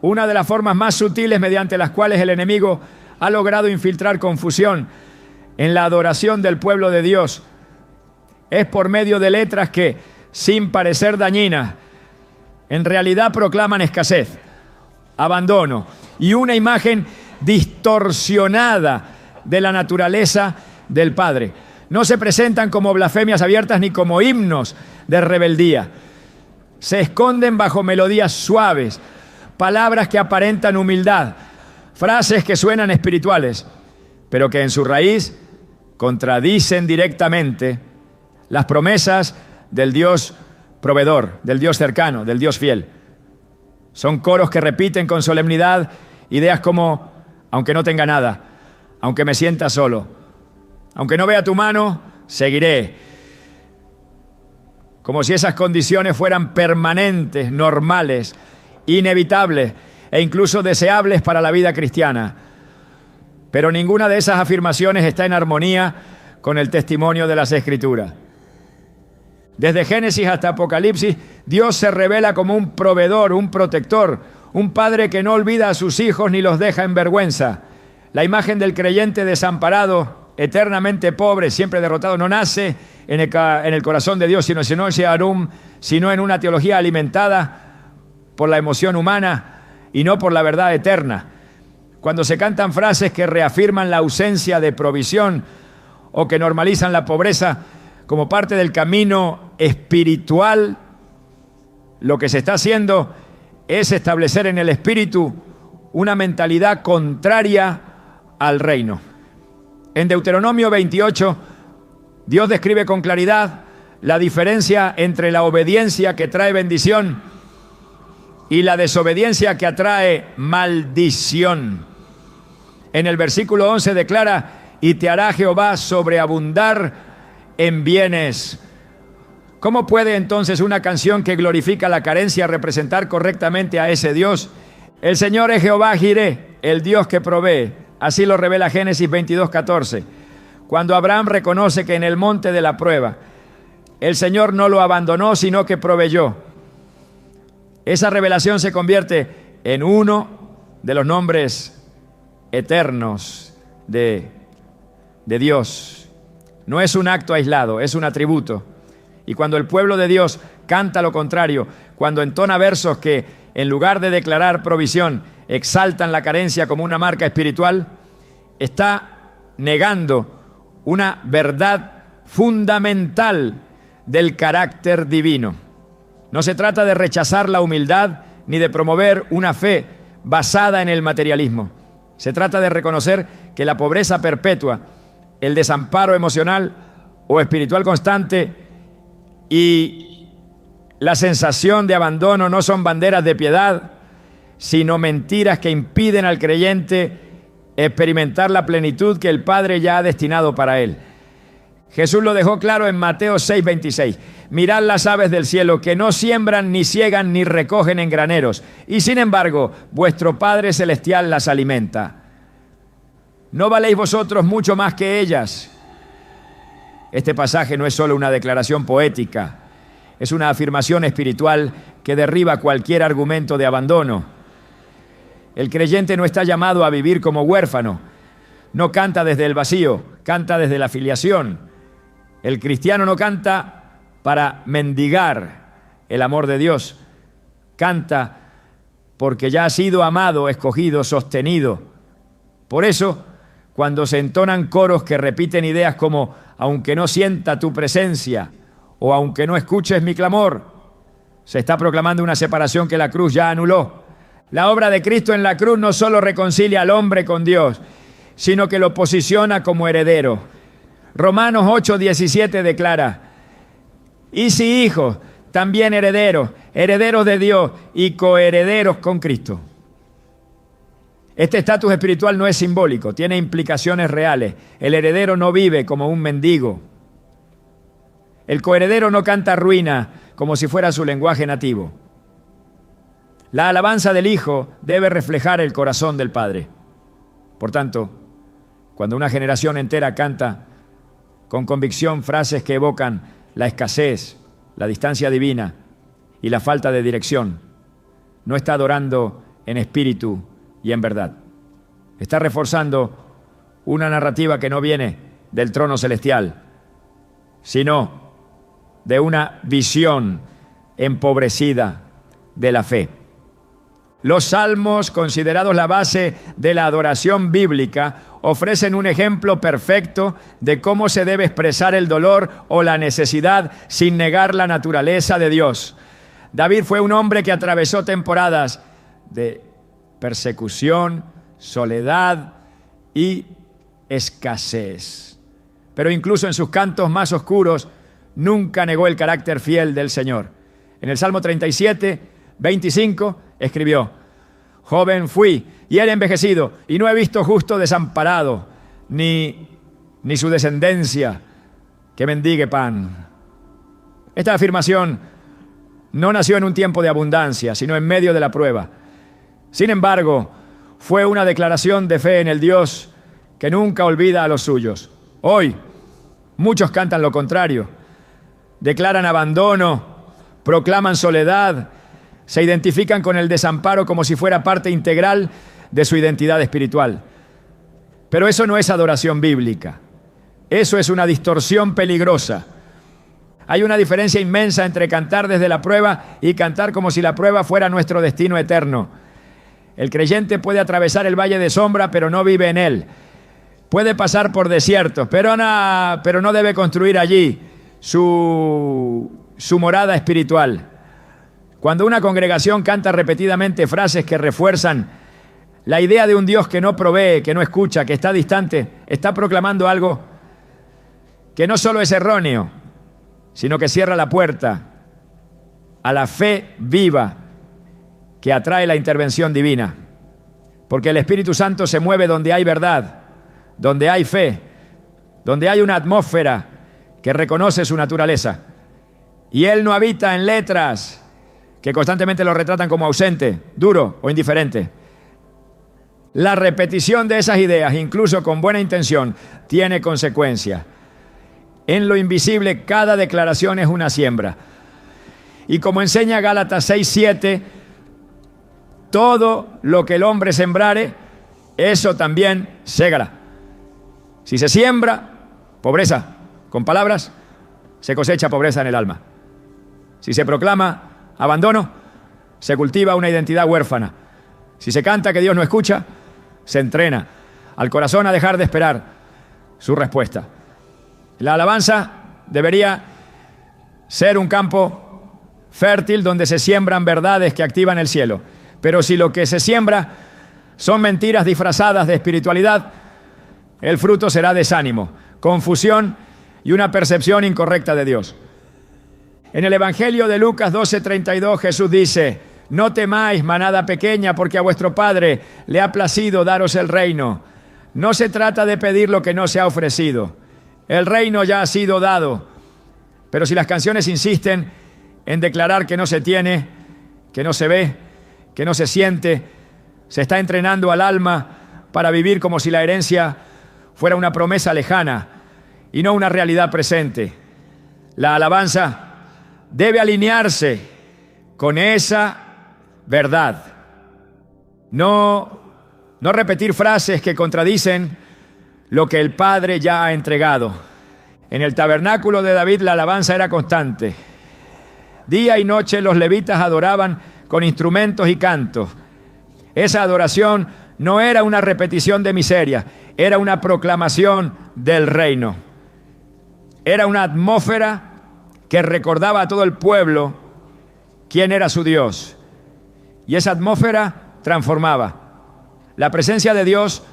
Una de las formas más sutiles mediante las cuales el enemigo ha logrado infiltrar confusión en la adoración del pueblo de Dios es por medio de letras que, sin parecer dañinas, en realidad proclaman escasez, abandono y una imagen distorsionada de la naturaleza del Padre. No se presentan como blasfemias abiertas ni como himnos de rebeldía. Se esconden bajo melodías suaves, palabras que aparentan humildad, frases que suenan espirituales, pero que en su raíz contradicen directamente las promesas del Dios proveedor, del Dios cercano, del Dios fiel. Son coros que repiten con solemnidad ideas como: aunque no tenga nada, aunque me sienta solo, aunque no vea tu mano, seguiré. Como si esas condiciones fueran permanentes, normales, inevitables e incluso deseables para la vida cristiana. Pero ninguna de esas afirmaciones está en armonía con el testimonio de las Escrituras. Desde Génesis hasta Apocalipsis, Dios se revela como un proveedor, un protector, un padre que no olvida a sus hijos ni los deja en vergüenza. La imagen del creyente desamparado, eternamente pobre, siempre derrotado, no nace en el corazón de Dios, sino en una teología alimentada por la emoción humana y no por la verdad eterna. Cuando se cantan frases que reafirman la ausencia de provisión o que normalizan la pobreza como parte del camino espiritual, lo que se está haciendo es establecer en el espíritu una mentalidad contraria al reino. En Deuteronomio 28, Dios describe con claridad la diferencia entre la obediencia que trae bendición y la desobediencia que atrae maldición. En el versículo 11 declara: y te hará Jehová sobreabundar en bienes. ¿Cómo puede entonces una canción que glorifica la carencia representar correctamente a ese Dios? El Señor es Jehová Jireh, el Dios que provee. Así lo revela Génesis 22:14. Cuando Abraham reconoce que en el monte de la prueba el Señor no lo abandonó, sino que proveyó. Esa revelación se convierte en uno de los nombres eternos de Dios. No es un acto aislado, es un atributo. Y cuando el pueblo de Dios canta lo contrario, cuando entona versos que, en lugar de declarar provisión, exaltan la carencia como una marca espiritual, está negando una verdad fundamental del carácter divino. No se trata de rechazar la humildad ni de promover una fe basada en el materialismo. Se trata de reconocer que la pobreza perpetua, el desamparo emocional o espiritual constante y la sensación de abandono no son banderas de piedad, sino mentiras que impiden al creyente experimentar la plenitud que el Padre ya ha destinado para él. Jesús lo dejó claro en Mateo 6:26. Mirad las aves del cielo, que no siembran, ni ciegan, ni recogen en graneros, y sin embargo, vuestro Padre Celestial las alimenta. ¿No valéis vosotros mucho más que ellas? Este pasaje no es solo una declaración poética, es una afirmación espiritual que derriba cualquier argumento de abandono. El creyente no está llamado a vivir como huérfano, no canta desde el vacío, canta desde la filiación. El cristiano no canta para mendigar el amor de Dios, canta porque ya ha sido amado, escogido, sostenido. Por eso, cuando se entonan coros que repiten ideas como aunque no sienta tu presencia o aunque no escuches mi clamor, se está proclamando una separación que la cruz ya anuló. La obra de Cristo en la cruz no solo reconcilia al hombre con Dios, sino que lo posiciona como heredero. Romanos 8:17 declara: y si hijos, también herederos, herederos de Dios y coherederos con Cristo. Este estatus espiritual no es simbólico, tiene implicaciones reales. El heredero no vive como un mendigo. El coheredero no canta ruina como si fuera su lenguaje nativo. La alabanza del Hijo debe reflejar el corazón del Padre. Por tanto, cuando una generación entera canta con convicción frases que evocan la escasez, la distancia divina y la falta de dirección, no está adorando en espíritu y en verdad. Está reforzando una narrativa que no viene del trono celestial, sino de una visión empobrecida de la fe. Los salmos, considerados la base de la adoración bíblica, ofrecen un ejemplo perfecto de cómo se debe expresar el dolor o la necesidad sin negar la naturaleza de Dios. David fue un hombre que atravesó temporadas de persecución, soledad y escasez. Pero incluso en sus cantos más oscuros, nunca negó el carácter fiel del Señor. En el Salmo 37:25 escribió: joven fui y era envejecido, y no he visto justo desamparado, ni su descendencia que mendigue pan. Esta afirmación no nació en un tiempo de abundancia, sino en medio de la prueba. Sin embargo, fue una declaración de fe en el Dios que nunca olvida a los suyos. Hoy, muchos cantan lo contrario. Declaran abandono, proclaman soledad, se identifican con el desamparo como si fuera parte integral de su identidad espiritual. Pero eso no es adoración bíblica. Eso es una distorsión peligrosa. Hay una diferencia inmensa entre cantar desde la prueba y cantar como si la prueba fuera nuestro destino eterno. El creyente puede atravesar el valle de sombra, pero no vive en él. Puede pasar por desiertos, pero no debe construir allí su morada espiritual. Cuando una congregación canta repetidamente frases que refuerzan la idea de un Dios que no provee, que no escucha, que está distante, está proclamando algo que no solo es erróneo, sino que cierra la puerta a la fe viva que atrae la intervención divina. Porque el Espíritu Santo se mueve donde hay verdad, donde hay fe, donde hay una atmósfera que reconoce su naturaleza. Y Él no habita en letras que constantemente lo retratan como ausente, duro o indiferente. La repetición de esas ideas, incluso con buena intención, tiene consecuencias. En lo invisible, cada declaración es una siembra. Y como enseña Gálatas 6:7, todo lo que el hombre sembrare, eso también segará. Si se siembra pobreza con palabras, se cosecha pobreza en el alma. Si se proclama abandono, se cultiva una identidad huérfana. Si se canta que Dios no escucha, se entrena al corazón a dejar de esperar su respuesta. La alabanza debería ser un campo fértil donde se siembran verdades que activan el cielo. Pero si lo que se siembra son mentiras disfrazadas de espiritualidad, el fruto será desánimo, confusión y una percepción incorrecta de Dios. En el Evangelio de Lucas 12:32 Jesús dice: no temáis, manada pequeña, porque a vuestro Padre le ha placido daros el reino. No se trata de pedir lo que no se ha ofrecido. El reino ya ha sido dado. Pero si las canciones insisten en declarar que no se tiene, que no se ve, que no se siente, se está entrenando al alma para vivir como si la herencia fuera una promesa lejana y no una realidad presente. La alabanza debe alinearse con esa verdad. No repetir frases que contradicen lo que el Padre ya ha entregado. En el tabernáculo de David la alabanza era constante. Día y noche los levitas adoraban con instrumentos y cantos. Esa adoración no era una repetición de miseria, era una proclamación del reino. Era una atmósfera que recordaba a todo el pueblo quién era su Dios. Y esa atmósfera transformaba. La presencia de Dios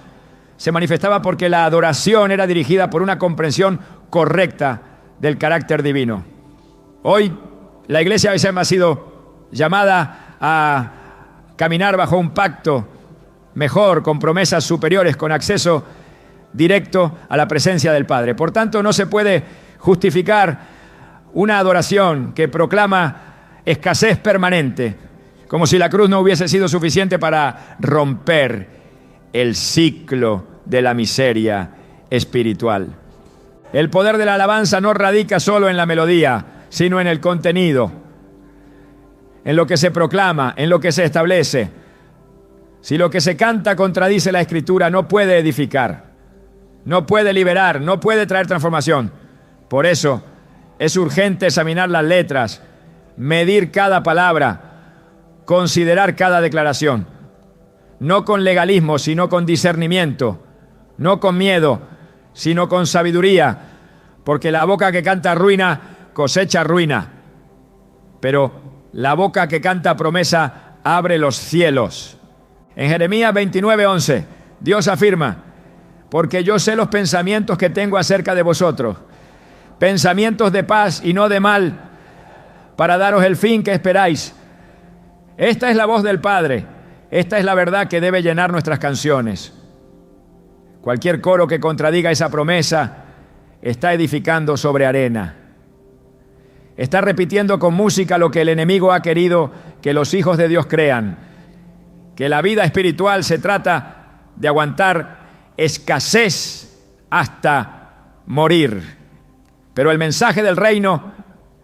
se manifestaba porque la adoración era dirigida por una comprensión correcta del carácter divino. Hoy la iglesia a veces ha sido llamada a caminar bajo un pacto mejor, con promesas superiores, con acceso directo a la presencia del Padre. Por tanto, no se puede justificar una adoración que proclama escasez permanente, como si la cruz no hubiese sido suficiente para romper el ciclo de la miseria espiritual. El poder de la alabanza no radica solo en la melodía, sino en el contenido, en lo que se proclama, en lo que se establece. Si lo que se canta contradice la Escritura, no puede edificar, no puede liberar, no puede traer transformación. Por eso es urgente examinar las letras, medir cada palabra, considerar cada declaración, no con legalismo, sino con discernimiento, no con miedo, sino con sabiduría, porque la boca que canta ruina cosecha ruina, pero la boca que canta promesa abre los cielos. En Jeremías 29:11, Dios afirma: porque yo sé los pensamientos que tengo acerca de vosotros, pensamientos de paz y no de mal, para daros el fin que esperáis. Esta es la voz del Padre, esta es la verdad que debe llenar nuestras canciones. Cualquier coro que contradiga esa promesa está edificando sobre arena. Está repitiendo con música lo que el enemigo ha querido que los hijos de Dios crean, que la vida espiritual se trata de aguantar escasez hasta morir. Pero el mensaje del reino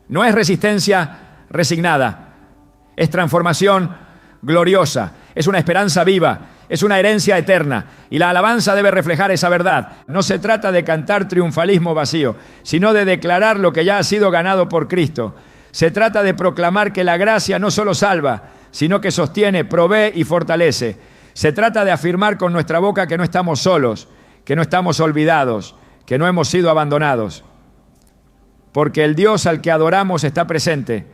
no es resistencia resignada, es transformación gloriosa, es una esperanza viva, es una herencia eterna, y la alabanza debe reflejar esa verdad. No se trata de cantar triunfalismo vacío, sino de declarar lo que ya ha sido ganado por Cristo. Se trata de proclamar que la gracia no solo salva, sino que sostiene, provee y fortalece. Se trata de afirmar con nuestra boca que no estamos solos, que no estamos olvidados, que no hemos sido abandonados. Porque el Dios al que adoramos está presente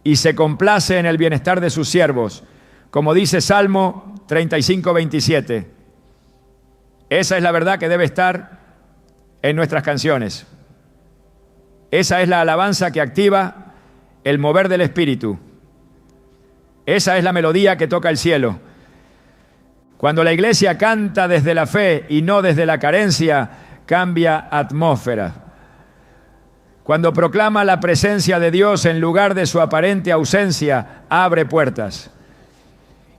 y se complace en el bienestar de sus siervos, como dice Salmo 35:27. Esa es la verdad que debe estar en nuestras canciones. Esa es la alabanza que activa el mover del Espíritu. Esa es la melodía que toca el cielo. Cuando la iglesia canta desde la fe y no desde la carencia, cambia atmósfera. Cuando proclama la presencia de Dios en lugar de su aparente ausencia, abre puertas.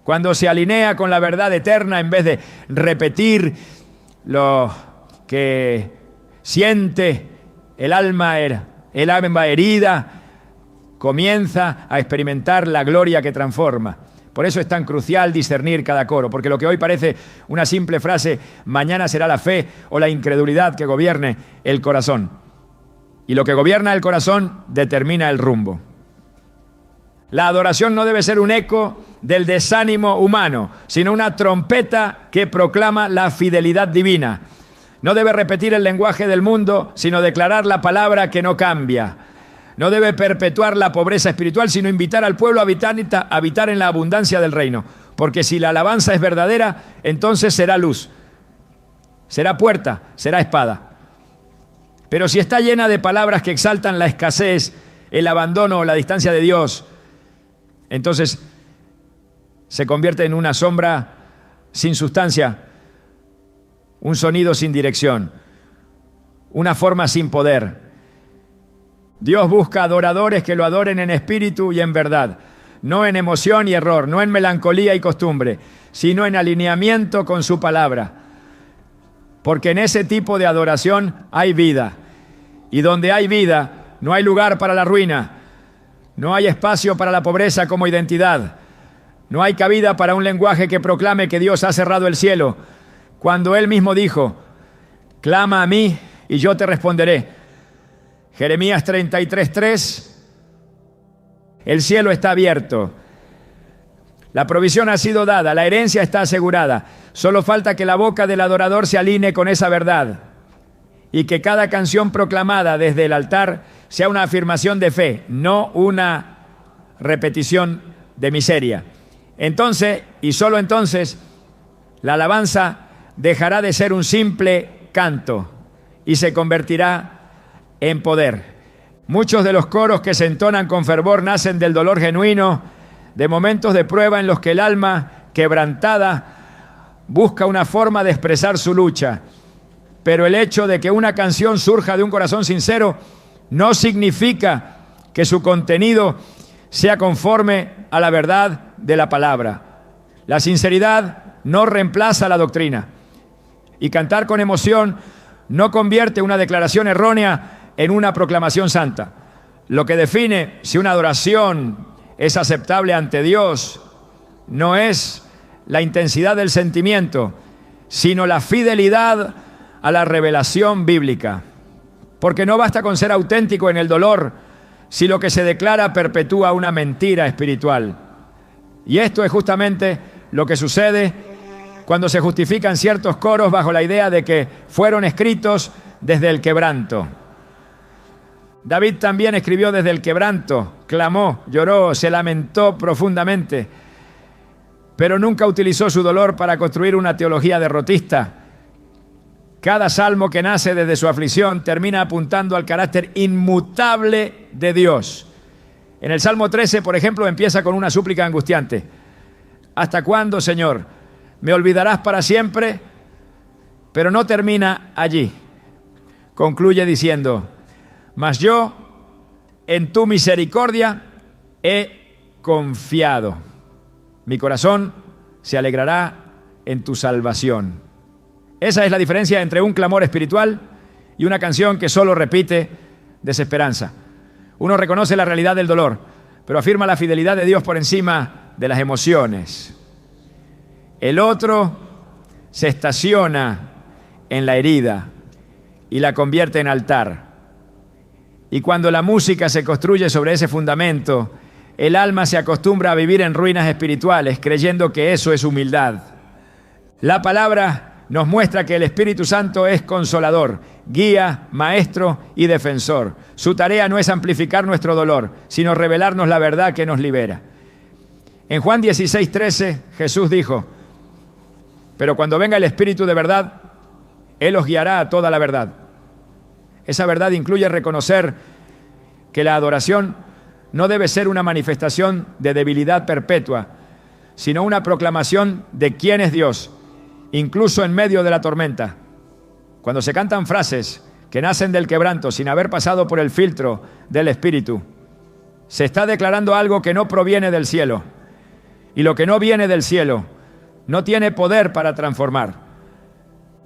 Cuando se alinea con la verdad eterna en vez de repetir lo que siente el alma herida, comienza a experimentar la gloria que transforma. Por eso es tan crucial discernir cada coro, porque lo que hoy parece una simple frase, mañana será la fe o la incredulidad que gobierne el corazón. Y lo que gobierna el corazón determina el rumbo. La adoración no debe ser un eco del desánimo humano, sino una trompeta que proclama la fidelidad divina. No debe repetir el lenguaje del mundo, sino declarar la palabra que no cambia. No debe perpetuar la pobreza espiritual, sino invitar al pueblo a habitar en la abundancia del reino. Porque si la alabanza es verdadera, entonces será luz, será puerta, será espada. Pero si está llena de palabras que exaltan la escasez, el abandono o la distancia de Dios, entonces se convierte en una sombra sin sustancia, un sonido sin dirección. una forma sin poder. Dios busca adoradores que lo adoren en espíritu y en verdad, no en emoción y error, no en melancolía y costumbre, sino en alineamiento con su palabra. Porque en ese tipo de adoración hay vida. Y donde hay vida, no hay lugar para la ruina. No hay espacio para la pobreza como identidad. No hay cabida para un lenguaje que proclame que Dios ha cerrado el cielo, cuando Él mismo dijo: clama a mí y yo te responderé. Jeremías 33:3. El cielo está abierto. La provisión ha sido dada, la herencia está asegurada. Solo falta que la boca del adorador se alinee con esa verdad y que cada canción proclamada desde el altar sea una afirmación de fe, no una repetición de miseria. Entonces, y solo entonces, la alabanza dejará de ser un simple canto y se convertirá en poder. Muchos de los coros que se entonan con fervor nacen del dolor genuino, de momentos de prueba en los que el alma quebrantada busca una forma de expresar su lucha. Pero el hecho de que una canción surja de un corazón sincero no significa que su contenido sea conforme a la verdad de la palabra. La sinceridad no reemplaza la doctrina. Y cantar con emoción no convierte una declaración errónea en una proclamación santa. Lo que define si una adoración es aceptable ante Dios no es la intensidad del sentimiento, sino la fidelidad a la revelación bíblica. Porque no basta con ser auténtico en el dolor si lo que se declara perpetúa una mentira espiritual. Y esto es justamente lo que sucede cuando se justifican ciertos coros bajo la idea de que fueron escritos desde el quebranto. David también escribió desde el quebranto, clamó, lloró, se lamentó profundamente, pero nunca utilizó su dolor para construir una teología derrotista. Cada salmo que nace desde su aflicción termina apuntando al carácter inmutable de Dios. En el Salmo 13, por ejemplo, empieza con una súplica angustiante. ¿Hasta cuándo, Señor? ¿Me olvidarás para siempre? Pero no termina allí. Concluye diciendo: mas yo en tu misericordia he confiado. Mi corazón se alegrará en tu salvación. Esa es la diferencia entre un clamor espiritual y una canción que solo repite desesperanza. Uno reconoce la realidad del dolor, pero afirma la fidelidad de Dios por encima de las emociones. El otro se estaciona en la herida y la convierte en altar. Y cuando la música se construye sobre ese fundamento, el alma se acostumbra a vivir en ruinas espirituales, creyendo que eso es humildad. La palabra nos muestra que el Espíritu Santo es consolador, guía, maestro y defensor. Su tarea no es amplificar nuestro dolor, sino revelarnos la verdad que nos libera. En Juan 16:13, Jesús dijo: pero cuando venga el Espíritu de verdad, Él os guiará a toda la verdad. Esa verdad incluye reconocer que la adoración no debe ser una manifestación de debilidad perpetua, sino una proclamación de quién es Dios, incluso en medio de la tormenta. Cuando se cantan frases que nacen del quebranto sin haber pasado por el filtro del Espíritu, se está declarando algo que no proviene del cielo. Y lo que no viene del cielo no tiene poder para transformar.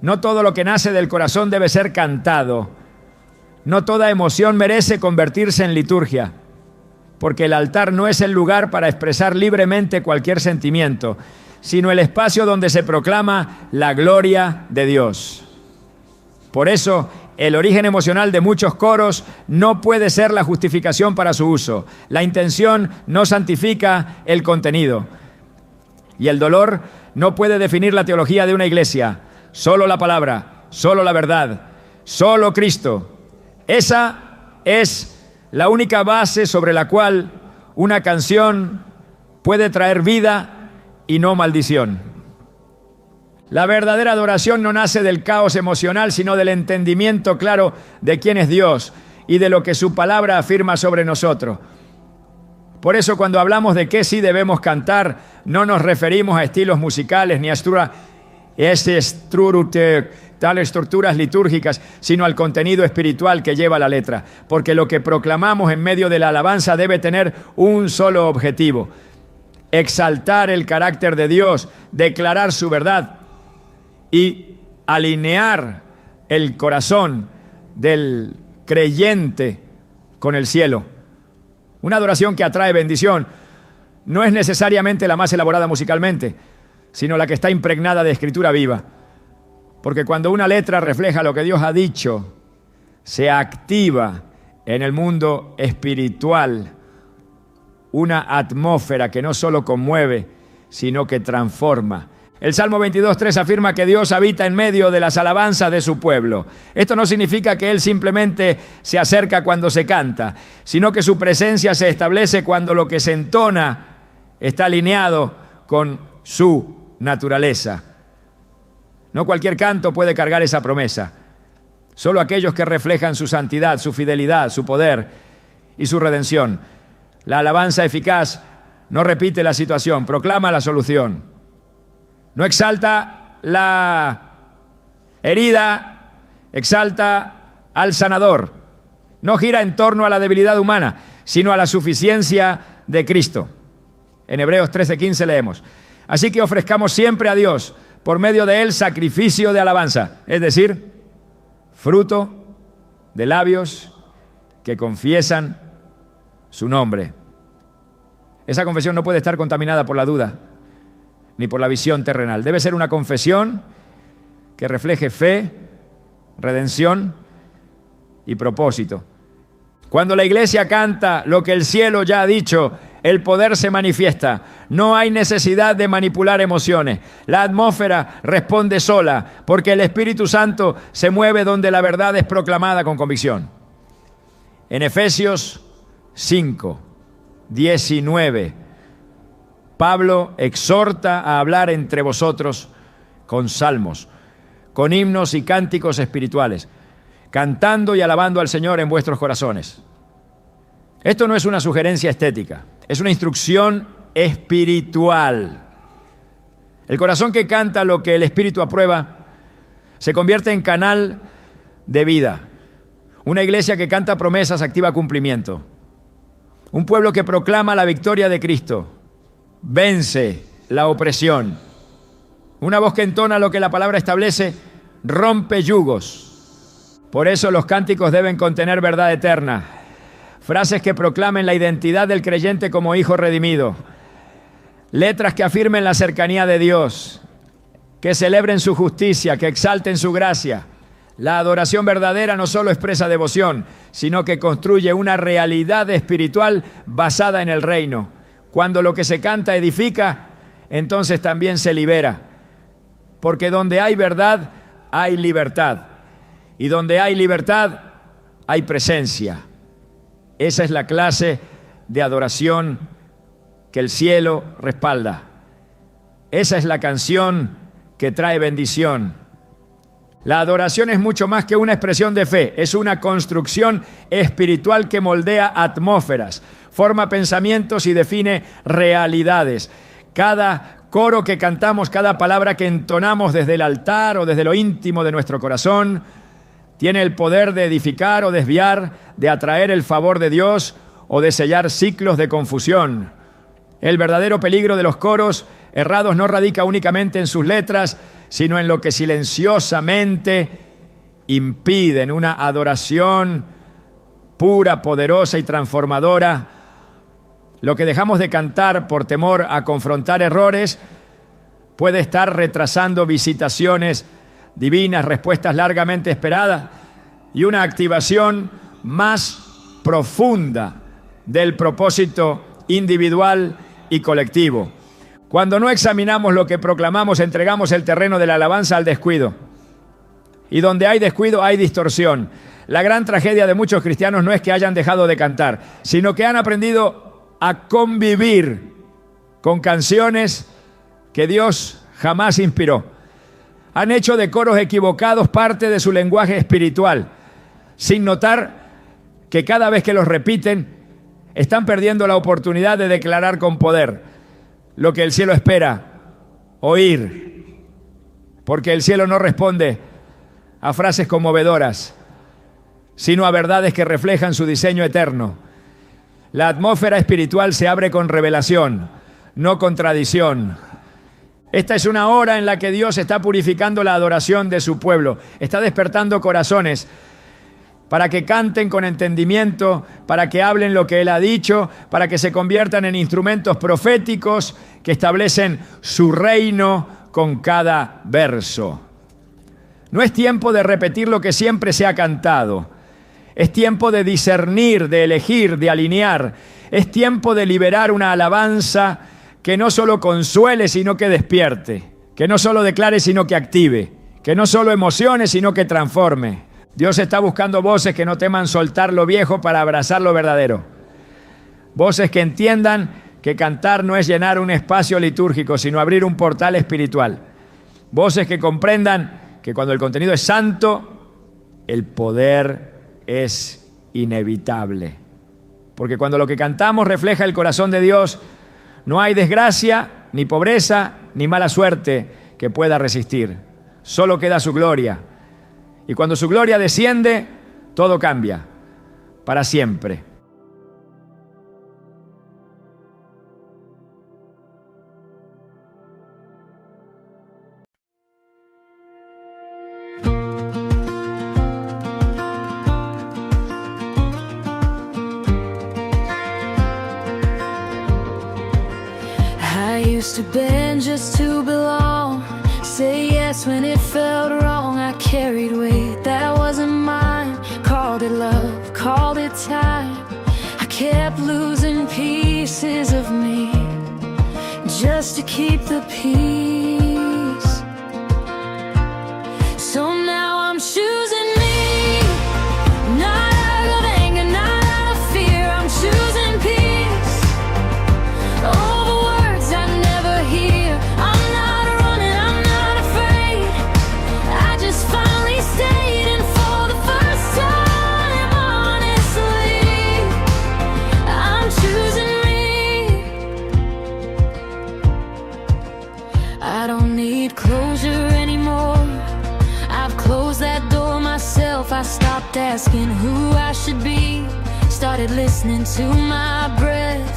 No todo lo que nace del corazón debe ser cantado. No toda emoción merece convertirse en liturgia, porque el altar no es el lugar para expresar libremente cualquier sentimiento, sino el espacio donde se proclama la gloria de Dios. Por eso, el origen emocional de muchos coros no puede ser la justificación para su uso. La intención no santifica el contenido. Y el dolor no puede definir la teología de una iglesia. Solo la palabra, solo la verdad, solo Cristo. Esa es la única base sobre la cual una canción puede traer vida y no maldición. La verdadera adoración no nace del caos emocional, sino del entendimiento claro de quién es Dios y de lo que su palabra afirma sobre nosotros. Por eso, cuando hablamos de qué sí debemos cantar, no nos referimos a estilos musicales ni a tales estructuras litúrgicas, sino al contenido espiritual que lleva la letra. Porque lo que proclamamos en medio de la alabanza debe tener un solo objetivo: exaltar el carácter de Dios, declarar su verdad y alinear el corazón del creyente con el cielo. Una adoración que atrae bendición no es necesariamente la más elaborada musicalmente, sino la que está impregnada de escritura viva. Porque cuando una letra refleja lo que Dios ha dicho, se activa en el mundo espiritual una atmósfera que no solo conmueve, sino que transforma. El Salmo 22:3 afirma que Dios habita en medio de las alabanzas de su pueblo. Esto no significa que Él simplemente se acerca cuando se canta, sino que su presencia se establece cuando lo que se entona está alineado con su naturaleza. No cualquier canto puede cargar esa promesa. Solo aquellos que reflejan su santidad, su fidelidad, su poder y su redención. La alabanza eficaz no repite la situación, proclama la solución. No exalta la herida, exalta al sanador. No gira en torno a la debilidad humana, sino a la suficiencia de Cristo. En Hebreos 13:15 leemos: así que ofrezcamos siempre a Dios, por medio de Él, sacrificio de alabanza, es decir, fruto de labios que confiesan su nombre. Esa confesión no puede estar contaminada por la duda, ni por la visión terrenal. Debe ser una confesión que refleje fe, redención y propósito. Cuando la iglesia canta lo que el cielo ya ha dicho, el poder se manifiesta. No hay necesidad de manipular emociones. La atmósfera responde sola, porque el Espíritu Santo se mueve donde la verdad es proclamada con convicción. En Efesios 5:19, Pablo exhorta a hablar entre vosotros con salmos, con himnos y cánticos espirituales, cantando y alabando al Señor en vuestros corazones. Esto no es una sugerencia estética, es una instrucción espiritual. El corazón que canta lo que el Espíritu aprueba se convierte en canal de vida. Una iglesia que canta promesas activa cumplimiento. Un pueblo que proclama la victoria de Cristo vence la opresión. Una voz que entona lo que la palabra establece rompe yugos. Por eso los cánticos deben contener verdad eterna. Frases que proclamen la identidad del creyente como hijo redimido. Letras que afirmen la cercanía de Dios, que celebren su justicia, que exalten su gracia. La adoración verdadera no solo expresa devoción, sino que construye una realidad espiritual basada en el reino. Cuando lo que se canta edifica, entonces también se libera. Porque donde hay verdad, hay libertad. Y donde hay libertad, hay presencia. Esa es la clase de adoración que el cielo respalda. Esa es la canción que trae bendición. La adoración es mucho más que una expresión de fe, es una construcción espiritual que moldea atmósferas, forma pensamientos y define realidades. Cada coro que cantamos, cada palabra que entonamos desde el altar o desde lo íntimo de nuestro corazón, tiene el poder de edificar o desviar, de atraer el favor de Dios o de sellar ciclos de confusión. El verdadero peligro de los coros errados no radica únicamente en sus letras, sino en lo que silenciosamente impiden una adoración pura, poderosa y transformadora. Lo que dejamos de cantar por temor a confrontar errores puede estar retrasando visitaciones divinas, respuestas largamente esperadas y una activación más profunda del propósito individual y colectivo. Cuando no examinamos lo que proclamamos, entregamos el terreno de la alabanza al descuido. Y donde hay descuido, hay distorsión. La gran tragedia de muchos cristianos no es que hayan dejado de cantar, sino que han aprendido a convivir con canciones que Dios jamás inspiró. Han hecho de coros equivocados parte de su lenguaje espiritual, sin notar que cada vez que los repiten, están perdiendo la oportunidad de declarar con poder lo que el cielo espera oír, porque el cielo no responde a frases conmovedoras, sino a verdades que reflejan su diseño eterno. La atmósfera espiritual se abre con revelación, no con tradición. Esta es una hora en la que Dios está purificando la adoración de su pueblo. Está despertando corazones para que canten con entendimiento, para que hablen lo que Él ha dicho, para que se conviertan en instrumentos proféticos que establecen su reino con cada verso. No es tiempo de repetir lo que siempre se ha cantado. Es tiempo de discernir, de elegir, de alinear. Es tiempo de liberar una alabanza que no solo consuele, sino que despierte. Que no solo declare, sino que active. Que no solo emocione, sino que transforme. Dios está buscando voces que no teman soltar lo viejo para abrazar lo verdadero. Voces que entiendan que cantar no es llenar un espacio litúrgico, sino abrir un portal espiritual. Voces que comprendan que cuando el contenido es santo, el poder es inevitable. Porque cuando lo que cantamos refleja el corazón de Dios, no hay desgracia, ni pobreza, ni mala suerte que pueda resistir. Solo queda su gloria. Y cuando su gloria desciende, todo cambia para siempre. I used to bend just to belong, say yes when it felt wrong. I carried weight that wasn't mine, called it love, called it time. I kept losing pieces of me just to keep the peace. So now I'm choosing me, not out of anger, not out of fear. I'm choosing peace over words I never hear. I'm not running, I'm not afraid. I just finally stayed, and for the first time, honestly, I'm choosing me. I don't need closure anymore. I've closed that door myself. I stopped asking who I should be, started listening to my breath.